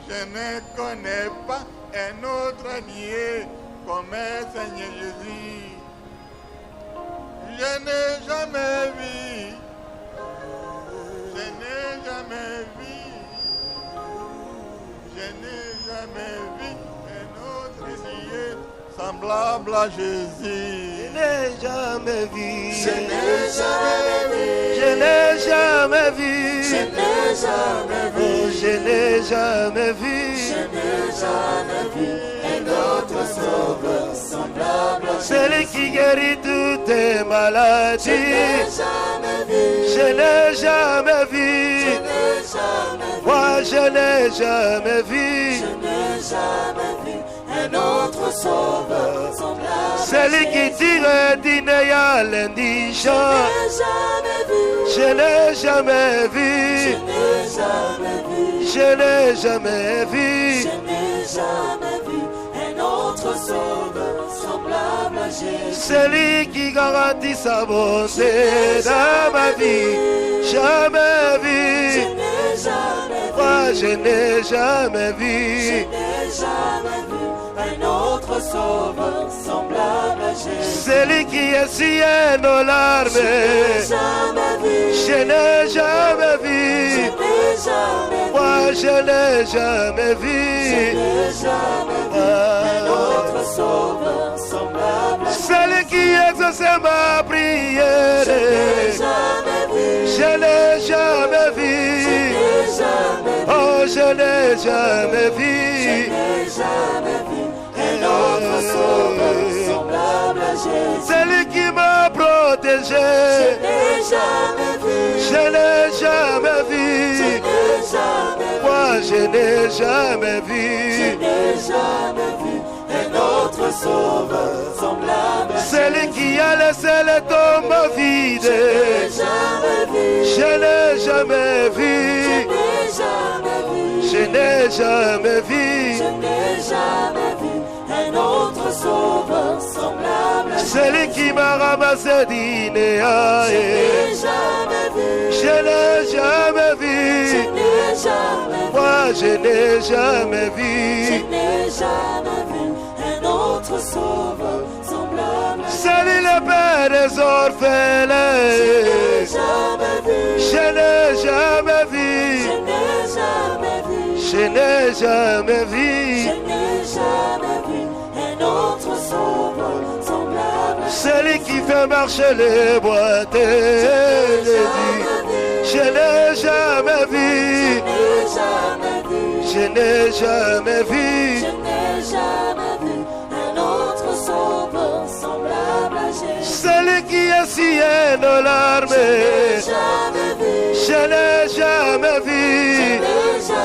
[SPEAKER 3] Je ne connais pas un autre allié comme Seigneur Jésus. Je n'ai jamais vu, je n'ai jamais vu, je n'ai jamais vu un autre allié semblable à Jésus.
[SPEAKER 1] Je n'ai jamais vu.
[SPEAKER 2] Je n'ai jamais vu.
[SPEAKER 1] Je n'ai jamais vu.
[SPEAKER 2] Je n'ai jamais vu.
[SPEAKER 1] Oh, je n'ai jamais vu.
[SPEAKER 2] Je n'ai jamais vu un autre sauveur semblable à Jésus.
[SPEAKER 1] Celui qui guérit toutes tes
[SPEAKER 2] Je
[SPEAKER 1] maladies.
[SPEAKER 2] n'ai jamais vu.
[SPEAKER 1] Je n'ai jamais vu.
[SPEAKER 2] Je n'ai jamais vu.
[SPEAKER 1] Moi, je n'ai jamais vu.
[SPEAKER 2] Je n'ai jamais vu un autre sauveur semblable à
[SPEAKER 1] Celui qui
[SPEAKER 2] Jésus.
[SPEAKER 1] tire dîner à l'indigent.
[SPEAKER 2] Je n'ai jamais vu.
[SPEAKER 1] Je n'ai jamais vu.
[SPEAKER 2] Je n'ai jamais vu. Je n'ai jamais vu un autre sauveur semblable à Jésus.
[SPEAKER 1] Celui qui garantit sa bonté dans ma vie. Jamais
[SPEAKER 2] Je
[SPEAKER 1] vu.
[SPEAKER 2] n'ai jamais vu.
[SPEAKER 1] Moi, je n'ai jamais
[SPEAKER 2] Je
[SPEAKER 1] vu.
[SPEAKER 2] n'ai jamais vu un autre sauveur semblable à Jésus.
[SPEAKER 1] Celui qui est sien nos larmes.
[SPEAKER 2] Je n'ai jamais vu.
[SPEAKER 1] Je n'ai jamais
[SPEAKER 2] Je
[SPEAKER 1] vu.
[SPEAKER 2] n'ai jamais vu.
[SPEAKER 1] Moi, je n'ai jamais
[SPEAKER 2] Je
[SPEAKER 1] vu.
[SPEAKER 2] n'ai jamais vu un autre sauveur semblable à Jésus.
[SPEAKER 1] Celui qui exauce ma
[SPEAKER 2] Je
[SPEAKER 1] prière.
[SPEAKER 2] n'ai jamais vu.
[SPEAKER 1] Je n'ai jamais vu.
[SPEAKER 2] Je n'ai jamais vu.
[SPEAKER 1] Oh, je n'ai jamais
[SPEAKER 2] Je
[SPEAKER 1] vu.
[SPEAKER 2] n'ai jamais vu un autre sauveur semblable à Jésus.
[SPEAKER 1] Celui qui m'a
[SPEAKER 2] Je
[SPEAKER 1] protégé.
[SPEAKER 2] n'ai jamais vu.
[SPEAKER 1] Je n'ai jamais
[SPEAKER 2] Je
[SPEAKER 1] vu.
[SPEAKER 2] n'ai jamais vu.
[SPEAKER 1] Moi, je n'ai jamais
[SPEAKER 2] Je
[SPEAKER 1] vu.
[SPEAKER 2] n'ai jamais vu un autre sauveur semblable à
[SPEAKER 1] Celui qui a laissé le tombe vide.
[SPEAKER 2] Je n'ai jamais vu.
[SPEAKER 1] Je n'ai jamais
[SPEAKER 2] Je
[SPEAKER 1] vu.
[SPEAKER 2] n'ai jamais vu.
[SPEAKER 1] Je n'ai jamais vu.
[SPEAKER 2] Je n'ai jamais vu un autre sauveur semblable à Jésus.
[SPEAKER 1] Celui qui m'a ramassé d'Inéa.
[SPEAKER 2] Je n'ai jamais vu.
[SPEAKER 1] Je n'ai jamais
[SPEAKER 2] Je
[SPEAKER 1] vu.
[SPEAKER 2] n'ai jamais vu.
[SPEAKER 1] Moi, je n'ai jamais
[SPEAKER 2] Je
[SPEAKER 1] vu.
[SPEAKER 2] n'ai jamais vu un autre sauveur semblable à Jésus.
[SPEAKER 1] Celui le père des
[SPEAKER 2] Je n'ai
[SPEAKER 1] orphelins.
[SPEAKER 2] jamais vu.
[SPEAKER 1] Je n'ai jamais
[SPEAKER 2] Je
[SPEAKER 1] vu.
[SPEAKER 2] n'ai jamais vu.
[SPEAKER 1] Je n'ai jamais
[SPEAKER 2] Je
[SPEAKER 1] vu.
[SPEAKER 2] n'ai jamais vu un autre sauveur semblable à Jésus.
[SPEAKER 1] Celui qui fait marcher les boîtes. Je n'ai jamais
[SPEAKER 2] Je
[SPEAKER 1] vu.
[SPEAKER 2] n'ai jamais vu.
[SPEAKER 1] Je n'ai jamais
[SPEAKER 2] Je
[SPEAKER 1] vu.
[SPEAKER 2] n'ai jamais vu un autre sauveur semblable à Jésus.
[SPEAKER 1] Celui qui est sien nos larmes.
[SPEAKER 2] Je n'ai jamais vu.
[SPEAKER 1] Je n'ai jamais
[SPEAKER 2] Je
[SPEAKER 1] vu.
[SPEAKER 2] n'ai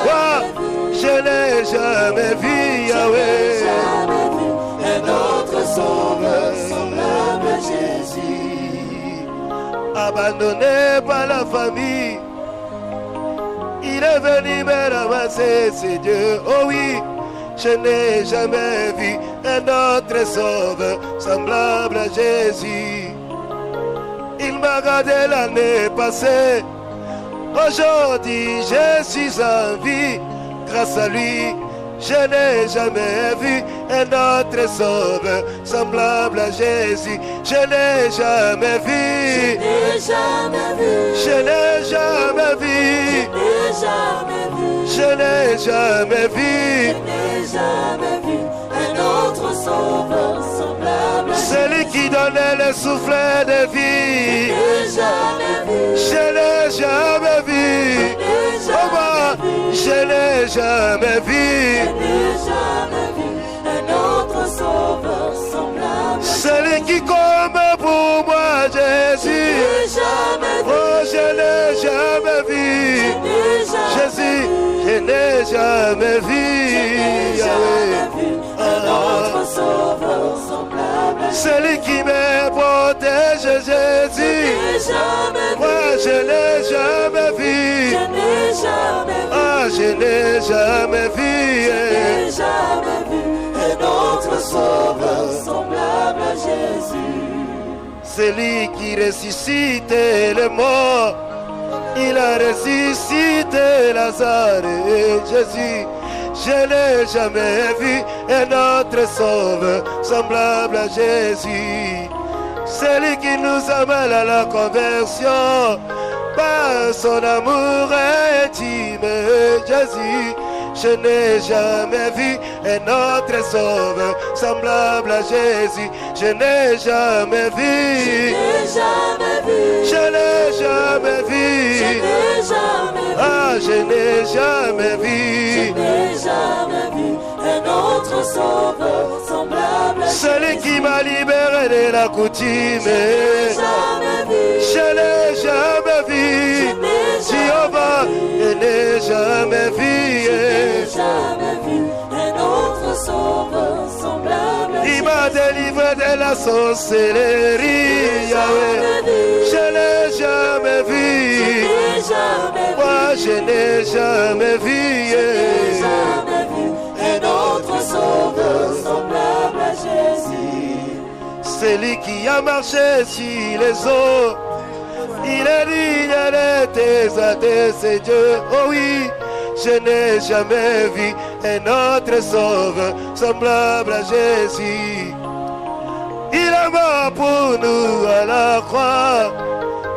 [SPEAKER 1] Moi,
[SPEAKER 2] jamais vu.
[SPEAKER 1] je n'ai jamais vu
[SPEAKER 2] Je n'ai
[SPEAKER 1] Yahweh.
[SPEAKER 2] jamais vu un autre sauveur semblable à Jésus.
[SPEAKER 1] Abandonné par la famille, il est venu me ramasser, c'est Dieu. Oh oui, je n'ai jamais vu un autre sauveur semblable à Jésus. Il m'a gardé l'année passée. Aujourd'hui, je suis en vie. Grâce à lui, je n'ai jamais vu un autre sauveur semblable à Jésus. Je n'ai jamais
[SPEAKER 2] Je
[SPEAKER 1] vu.
[SPEAKER 2] n'ai jamais vu.
[SPEAKER 1] Je n'ai jamais vu.
[SPEAKER 2] Je n'ai jamais vu.
[SPEAKER 1] Je n'ai jamais vu.
[SPEAKER 2] Je n'ai jamais vu un autre sauveur semblable à Jésus.
[SPEAKER 1] Celui qui donnait le souffle de
[SPEAKER 2] Je
[SPEAKER 1] vie.
[SPEAKER 2] n'ai jamais vu.
[SPEAKER 1] Je n'ai jamais vu. Oh moi, je n'ai jamais
[SPEAKER 2] Je
[SPEAKER 1] vu.
[SPEAKER 2] n'ai jamais vu un autre sauveur semblable à Jésus.
[SPEAKER 1] Celui qui combat pour moi,
[SPEAKER 2] Je
[SPEAKER 1] Jésus.
[SPEAKER 2] n'ai jamais vu.
[SPEAKER 1] Oh, je n'ai jamais
[SPEAKER 2] Je
[SPEAKER 1] vu.
[SPEAKER 2] n'ai jamais
[SPEAKER 1] Jésus, je n'ai jamais vu.
[SPEAKER 2] jamais
[SPEAKER 1] Yahweh.
[SPEAKER 2] vu un autre sauveur semblable à Jésus.
[SPEAKER 1] Celui qui me protège, Jésus.
[SPEAKER 2] Je n'ai jamais vu.
[SPEAKER 1] Moi, je n'ai jamais vu.
[SPEAKER 2] Je n'ai jamais vu.
[SPEAKER 1] Ah, je n'ai jamais vu.
[SPEAKER 2] Je n'ai jamais vu un autre sauveur semblable à Jésus.
[SPEAKER 1] Celui qui ressuscite les morts. Il a ressuscité Lazare et Jésus. Je n'ai jamais vu un autre sauveur semblable à Jésus. Celui qui nous amène à la conversion par son amour intime, Jésus. Je n'ai jamais vu un autre sauveur semblable à Jésus. Je n'ai jamais vu. Je n'ai jamais vu. Ah, je n'ai jamais vu.
[SPEAKER 2] Un autre sauveur semblable à
[SPEAKER 1] celui qui m'a libéré de la coutume. Je n'ai jamais vu. Jéhovah, je n'ai jamais vu.
[SPEAKER 2] Un autre sauveur semblable à
[SPEAKER 1] il m'a délivré de la sorcellerie. Yahweh, je n'ai jamais vu. Moi, je n'ai jamais vu.
[SPEAKER 2] Un autre sauveur semblable à Jésus.
[SPEAKER 1] Celui qui a marché sur les eaux, il est digne de tes Dieu. Oh oui, je n'ai jamais vu un autre sauveur semblable à Jésus. Il est mort pour nous à la croix.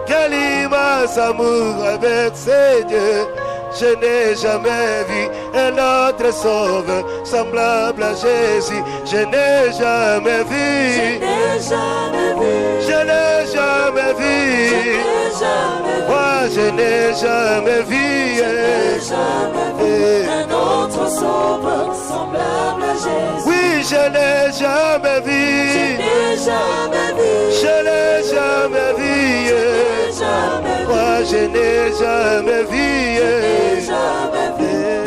[SPEAKER 1] Quel immense amour avec ses dieux. Je n'ai jamais vu un autre sauveur semblable à Jésus. Je n'ai jamais vu. Je n'ai jamais vu. Moi, je n'ai jamais vu.
[SPEAKER 2] Un autre sauveur semblable à Jésus.
[SPEAKER 1] Oui, je n'ai jamais vu. Je n'ai jamais vu. Moi, je n'ai jamais vu.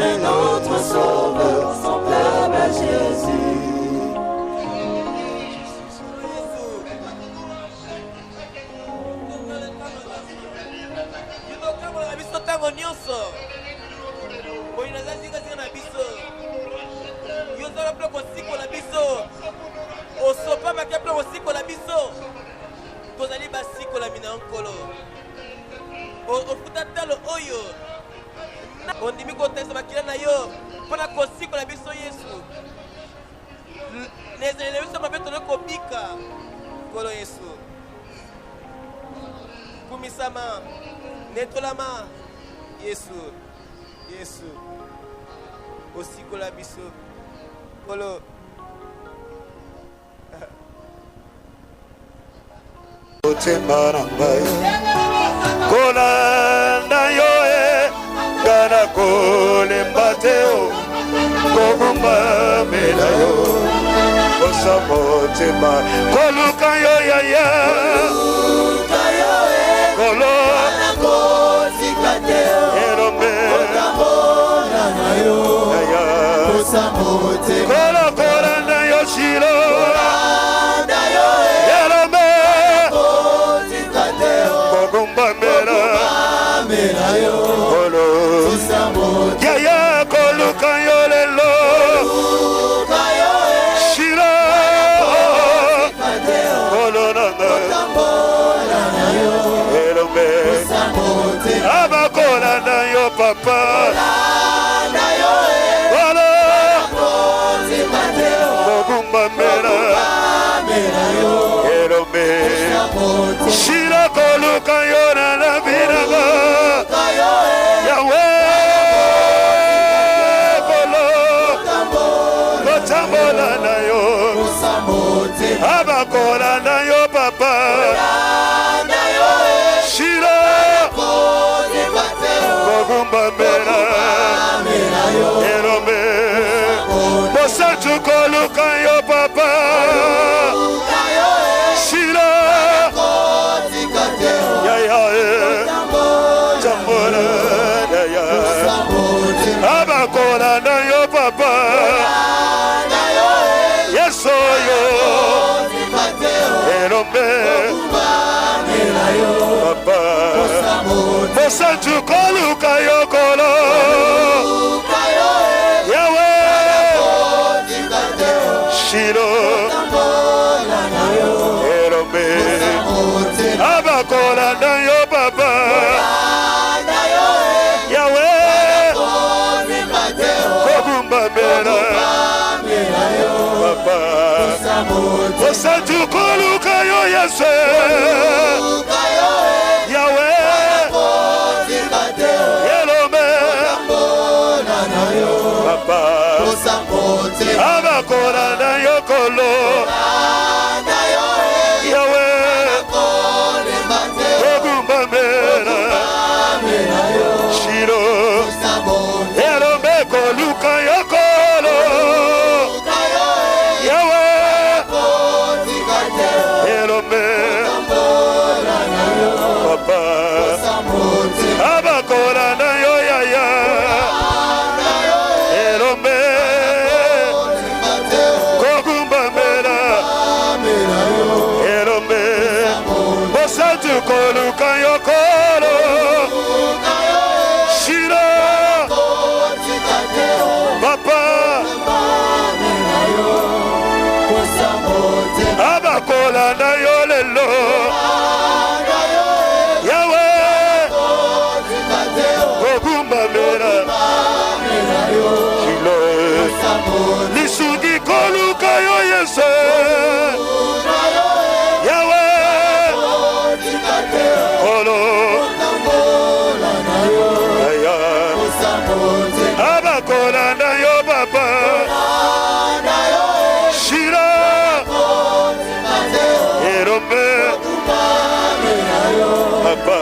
[SPEAKER 2] Un autre sauveur semblable à Jésus. ondimi kotesa bakila na yo mpona kosikola biso Yesu nezaleli biso mabe tolo kobika kolo Yesu kumisama netolama Yesu Yesu osikola biso kolo
[SPEAKER 1] kolanda yo gana kolembateo kogumba melayo osamotema koluka yo yaya kolo erome kolo kolanda yo shilo yaya koluka yo lelo shira kolonanga elombe abakolanda yo papa wala kogumba mera elombe shira koluka yo na la viraga abakola na yo papa shira kogumba mera erome bosantu koluka yo papa shira yaya jambora yaya abakola na yo papa yesoyo papa bosantu koluka yo kolo yawe shiro erombe abakola na yo papa yawe kogumba mera papa bosantu koluka yo yese yawe elome Abakola na yokolo Yahweh Ogumba mera Shiro Erombe koluka yokolo Yahweh Erombe Papa Abakola na yo yaya Erombe Kogumba mera Erombe Bosatu koluka yokolo Shiro Papa Abakola na yo lelo Yahweh Kogumba mera Shilo Lisugi koluka yo yese Yahweh Olo Aya Abakola na yo baba Shira Erombe Papa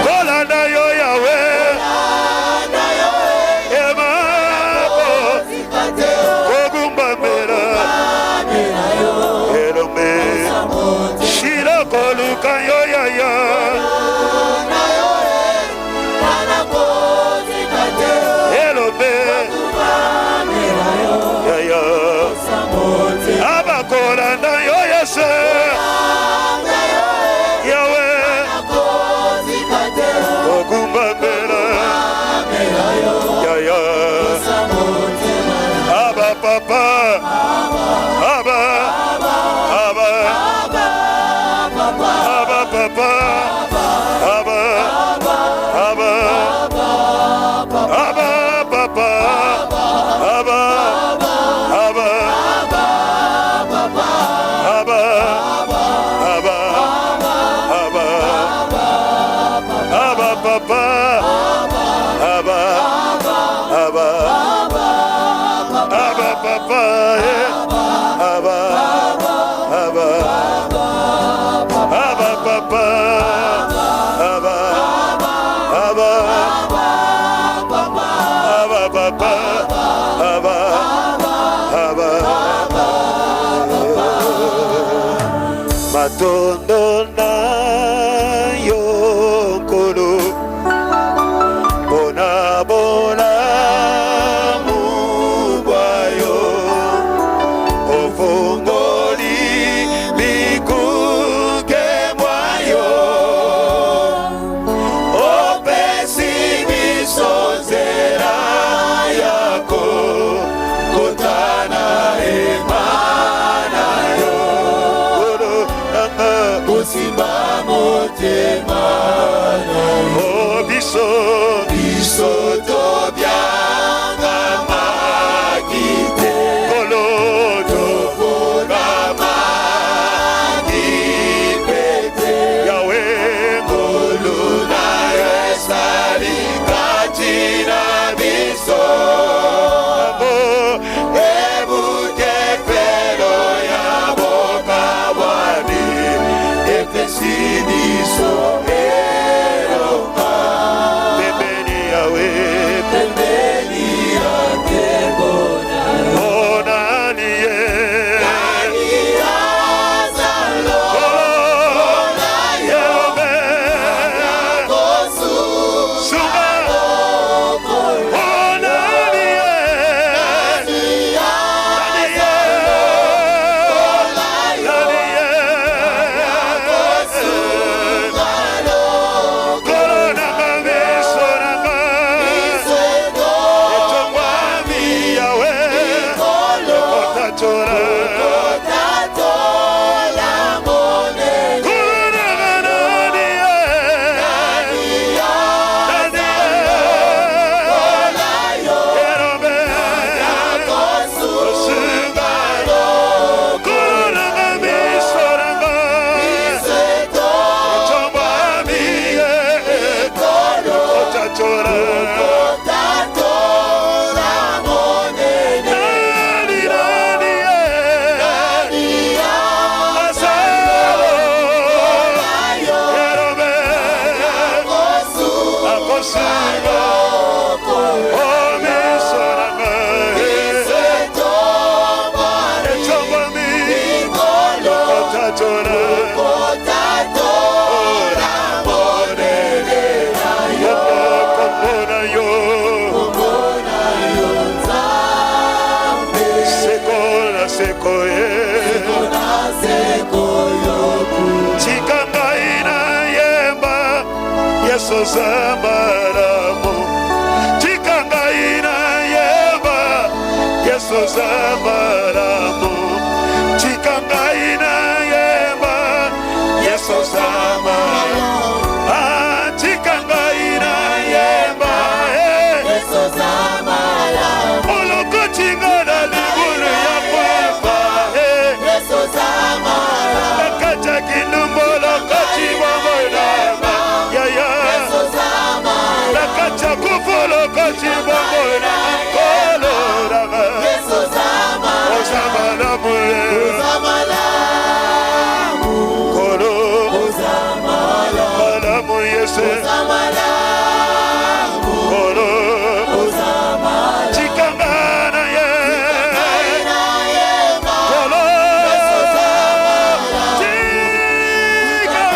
[SPEAKER 1] Kola na yo Yahweh Ema Kogumba mera Erombe Shira koluka yo yaya Erombe Yaya Abakola na yo yese Yahweh Kogumba mera Yaya Aba papa Aba Aba Aba papa Aba Aba Aba papa Aba Aba Aba Aba Aba Aba papa Aba Aba Aba papa Aba Aba Aba papa Aba Aba Aba papa Aba Aba Matondo na yokolo Bona bona mubwayo Ofongoli bikuke mwayo Opesi bisozera yako Kotana emana yo Osimba motema Oh biso Biso tobyanga makite Kolodo Kogama Kipete Yahweh Koluna Esali Katina biso Ebuke pero ya boka wadi Efesini so eroka Bebe Yesu zamalamu Chikanga ina yeba Yesu zamalamu Chikanga ina yeba Yesu zamalamu Chikanga ina yeba Yesu zamalamu Oloko chingana liburu ya kweba Yesu zamalamu Kacha kinumbolo kachibongo inama Yesu zamalamu Kacha kufolo kachibongo inama Kolo raga Yesu zamalamu Ozamalamu Ozamalamu Kolo Ozamalamu Yesu Ozamalamu Kolo Ozamalamu Chikangana ye Kolo Yesu zamalamu Chikangana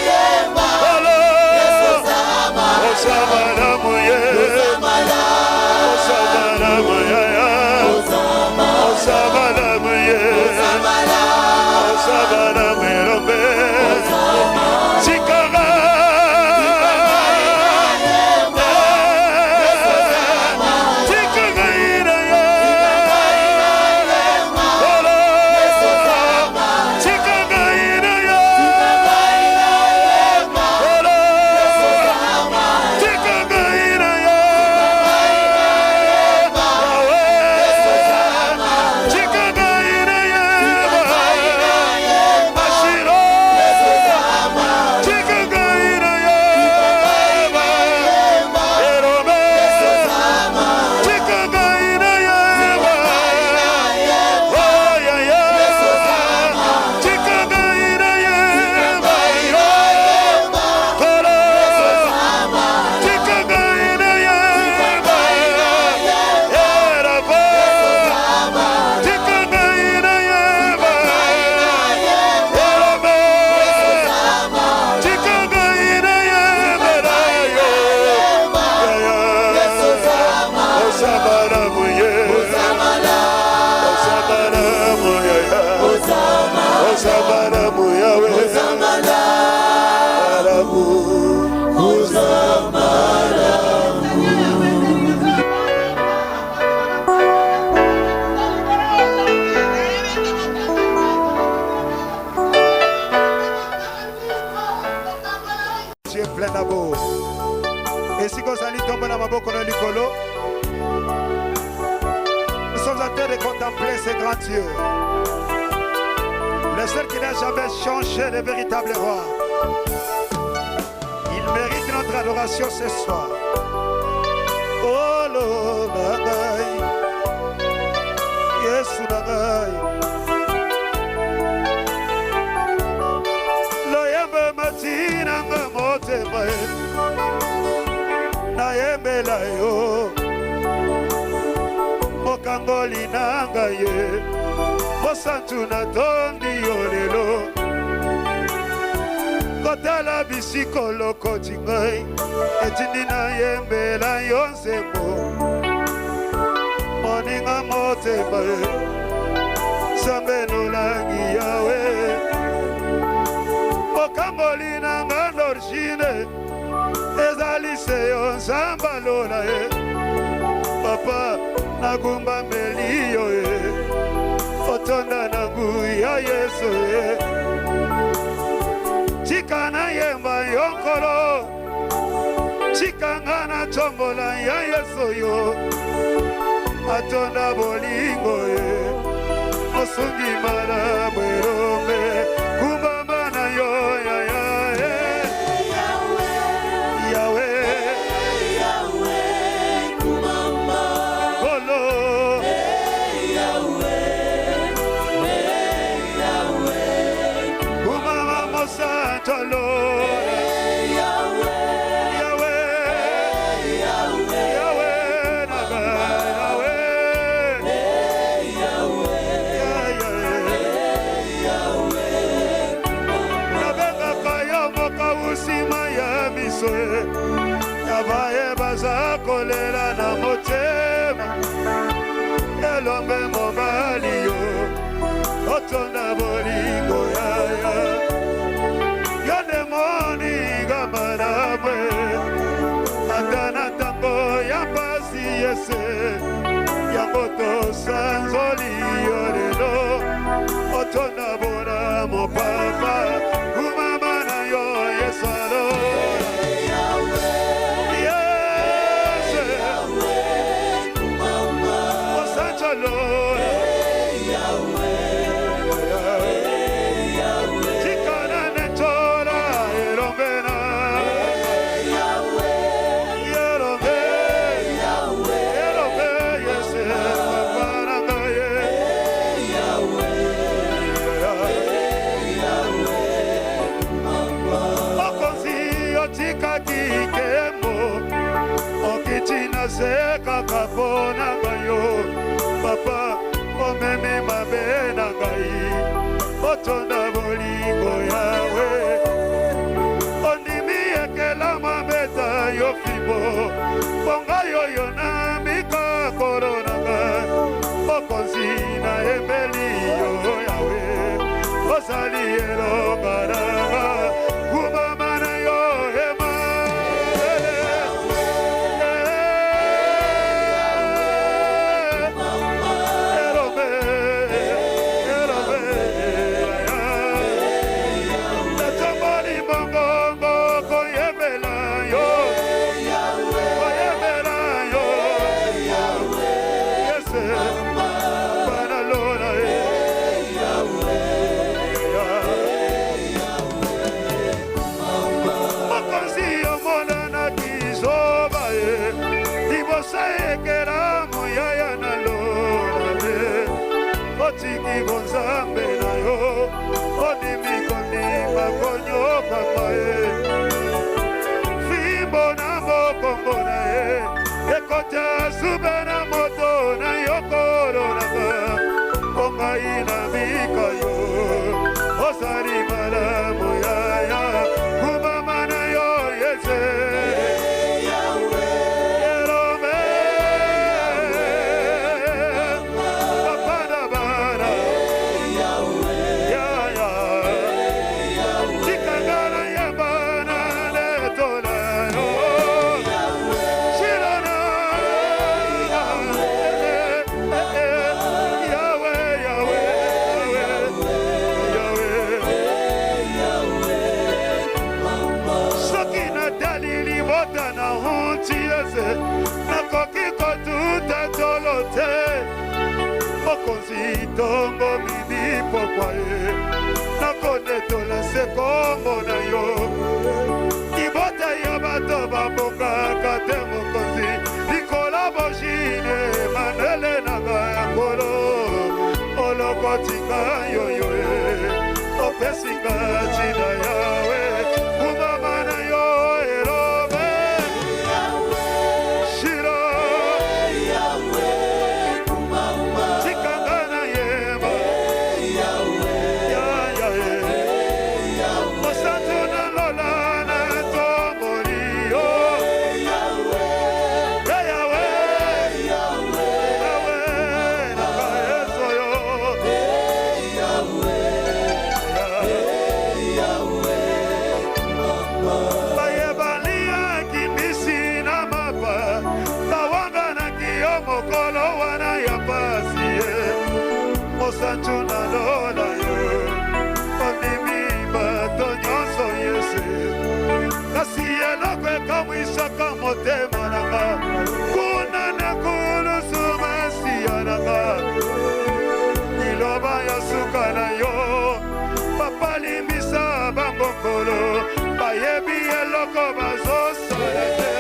[SPEAKER 1] ye Kolo Yesu zamalamu Ozamalamu ye Ozamalamu ye Ozamalamu ye Ozamalamu ye Robe Chikangana plein d'amour. Et si qu'on s'allie tombe dans ma bouche, on est l'icolo. Nous sommes en train de contempler ces grands dieux. Le seul qui n'a jamais changé, le véritable roi. Il mérite notre adoration ce soir. Oh lo nangai, Yesu nangai. Loyembe matina ngamote mae, naembe la yo. Mokangoli nangaye, mosantu na tondi yolelo. Kotala bisiko loko tingai, etindi naembe la yonzemo. Moninga mote mae, sambe nulangi yawe. Mokangoli nanga norjine, ezali seyo nzamba lola e. Papa nagumba melio e, otonda nangu ya Yesu e. Chikana yemba yonkolo, chikangana chombola ya Yesu yo. Atonda bolingo e, osungi mala bwerome, kumbamba na yo ya ya e. Yavaye baza kolela na motema, elombe mobali yo, otonda bolingo ya ya. Yande moni gamarabwe, ya pasi yese ya moto sanzoli yorelo otona bona mo papa kumama na yo yesalo Seka kapona gayo papa omeme mabena gai otona bolingo yawe ondimi ekela mabeta yo fibo bonga yo na mika korona ga okonzina ebeli yo yawe osali elo karaga kumama na yo ema Otiki gonzambe na yo odimi konima konyo papa fimbo na mokombo na ekota sube na moto na yo korona ongai na mika yo osari malamu ya kumama na yo yese Tongo mini pokwaye nakone tola sekombo na yo ibota ya bato baboka kate mokozi ikola boshine manele naga ya kolo olokotika yoyo opesinga china yawe kumama na yo erobe shiro Sanchuna lola yo ondimi bato nyonso yese kasi eloko ekamwisa motema nanga kuna nekulusu masiya nanga iloba ya suka na yo papa limbisa bambokolo bayebi eloko bazosala te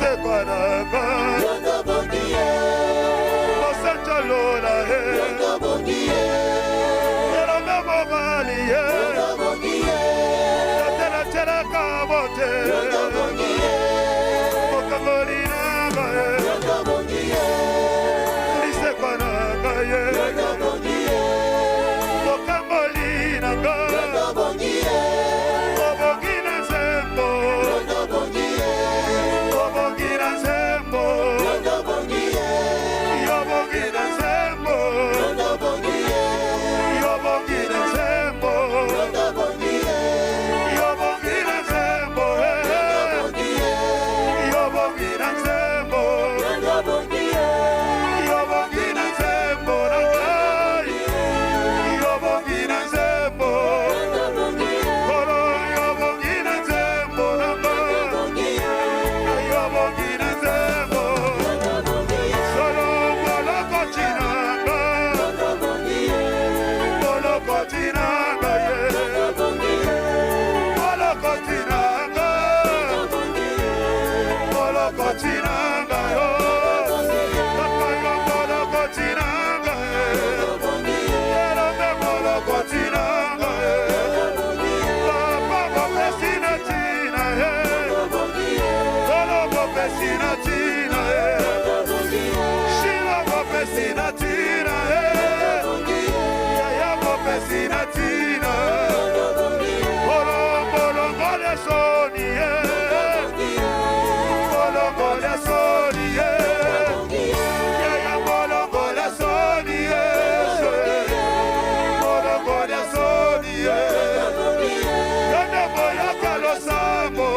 [SPEAKER 1] Lisekwananga
[SPEAKER 2] Yondobongie
[SPEAKER 1] Mosantalola
[SPEAKER 2] Yondobongie
[SPEAKER 1] Yerome Momalie
[SPEAKER 2] Yondobongie
[SPEAKER 1] Tela tela kabote
[SPEAKER 2] Yondobongie
[SPEAKER 1] Mokangolinanga
[SPEAKER 2] Yondobongie
[SPEAKER 1] Lisekwananga
[SPEAKER 2] Yondobongie
[SPEAKER 1] Mokangolinanga
[SPEAKER 2] Yondobongie
[SPEAKER 1] Obongina Zembo
[SPEAKER 2] Yondobongie
[SPEAKER 1] Obongina Zembo
[SPEAKER 2] Yondobongie
[SPEAKER 1] Yobongina Zembo
[SPEAKER 2] Yondobongie
[SPEAKER 1] Yobongina Zembo
[SPEAKER 2] Yondobongie
[SPEAKER 1] Yobongina Zembo Yobongina Zembo
[SPEAKER 2] Yondobongie
[SPEAKER 1] Yobongina Zembo Yobongina Zembo Koro Yobongina Zembo Yobongina Zembo Solo Moloko Chinanga Moloko Chinanga Moloko Chinanga Moloko Chinanga Moloko Chinanga Yerome Moloko Chinanga Papa Bopesina China Solo Bopesina China Shila Bopesina China Yaya Bopesina China Bolo Bolo Bolo Soni Bolo Bolo Soni Yaya Bolo Bolo Soni Bolo Bolo Soni Yanda Boya Kalo Sambo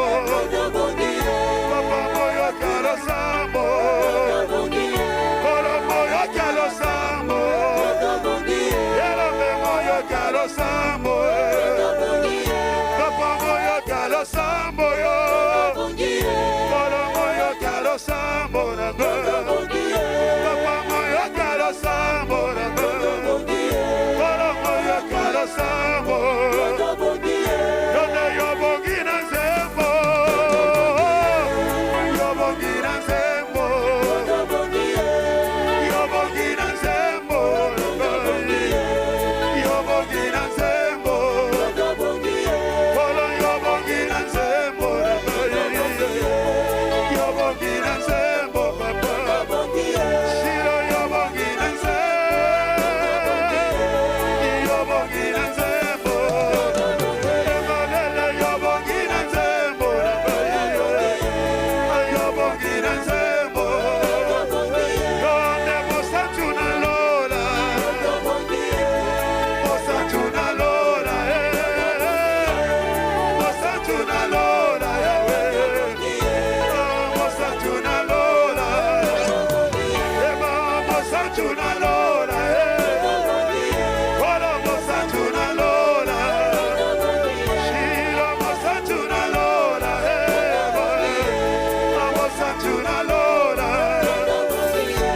[SPEAKER 1] Papa Boya Kalo Sambo Bolo Boya Kalo Sambo Yara Boya Kalo Sambo Papa Boya Kalo Sambo Bolo Boya Kalo Sambo Papa Boya Kalo Sambo Bolo Boya Kalo Sambo Yonde Yobongina Zembo Yobongina Zembo Yobongina Zembo Yobongina Zembo Bolo Yobongina Zembo Yobongina Zembo Papa Shiro Yobongina Zembo Yobongina Zembo Emanele Yobongina Zembo Yobongina Zembo Yonde Mosantuna Lola Mosantuna Lola Mosantuna Lola Mosantuna Lola Ema Mosantuna Lola Wala Mosantuna Lola Shira Mosantuna Lola Mosantuna Lola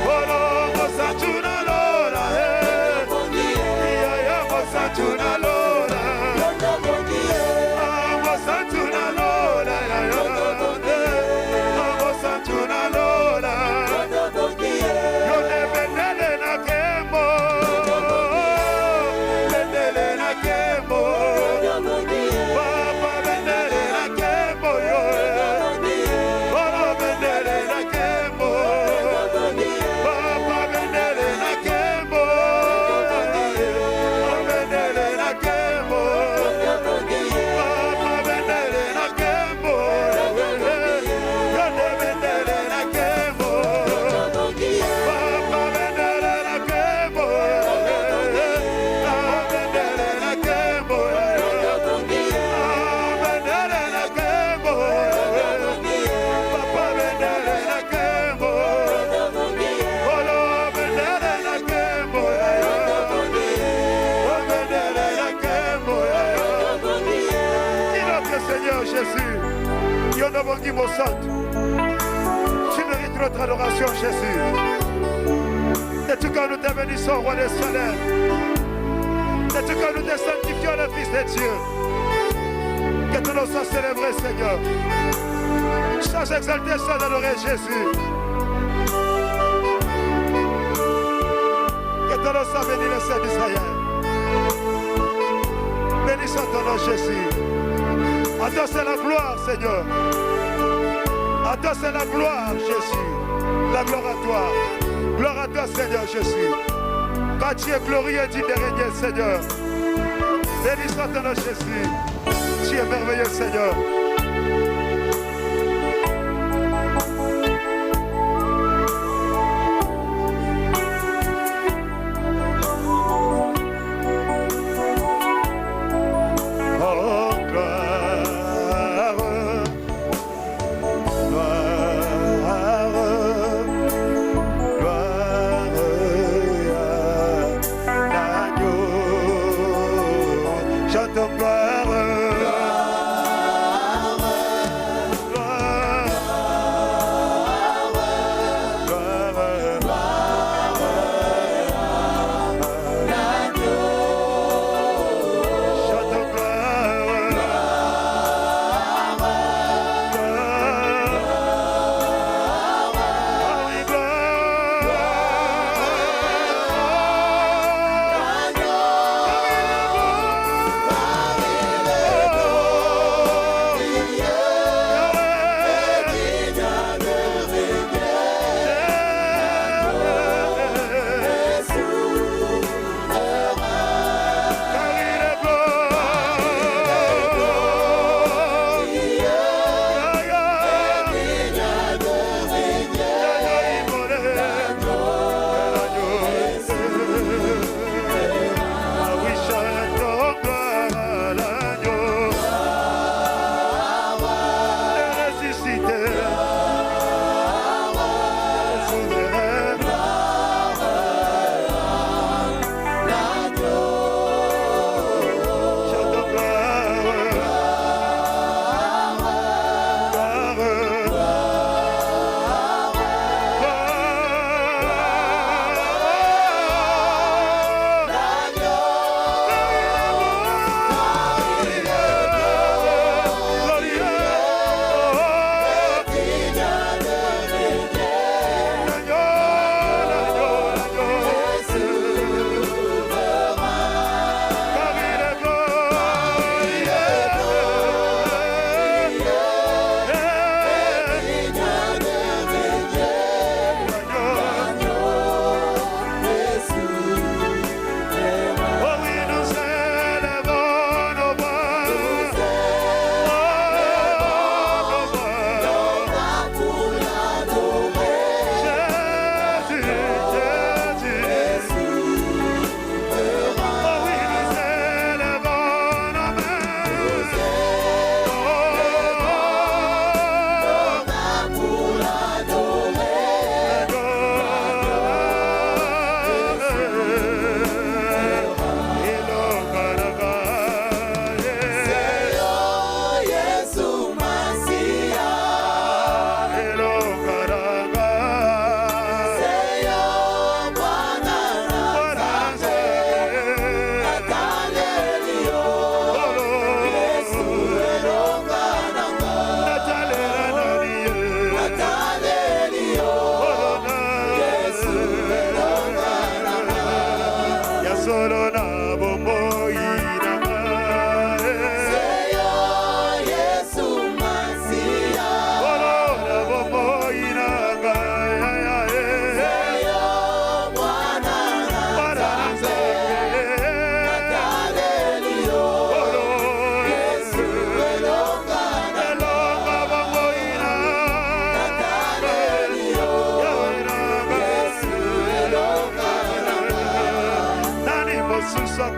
[SPEAKER 1] Wala Mosantuna Lola Yaya Mosantuna Lola Mosantuna Lola Mosantuna Lola Yone Bendele na Kembo Bendele na Kembo Papa Bendele na Kembo yo Oro Bendele na Kembo Papa Bendele na Kembo Bendele na Kembo Papa Bendele na Kembo Yone Bendele na Kembo Papa Bendele na Kembo Bendele na Kembo Bendele na Kembo Papa Bendele na Kembo Olo Bendele na Kembo Bendele na Kembo Dis notre Seigneur Jésus Yondobongi Mosant Tu mérites notre adoration Jésus Et tout quand nous te bénissons Roi des soleils Et tout quand nous te sanctifions le Fils de Dieu Que ton nom soit célébré Seigneur puissance, exaltation, adorer Jésus. Que ton nom soit béni, le Seigneur d'Israël. Béni soit ton nom, Jésus. À toi c'est la gloire, Seigneur. À toi c'est la gloire, Jésus. La gloire à toi. Gloire à toi, Seigneur Jésus. Quand tu es glorieux, tu es régné, Seigneur. Béni soit ton nom, Jésus. Tu es merveilleux, Seigneur.
[SPEAKER 2] Susa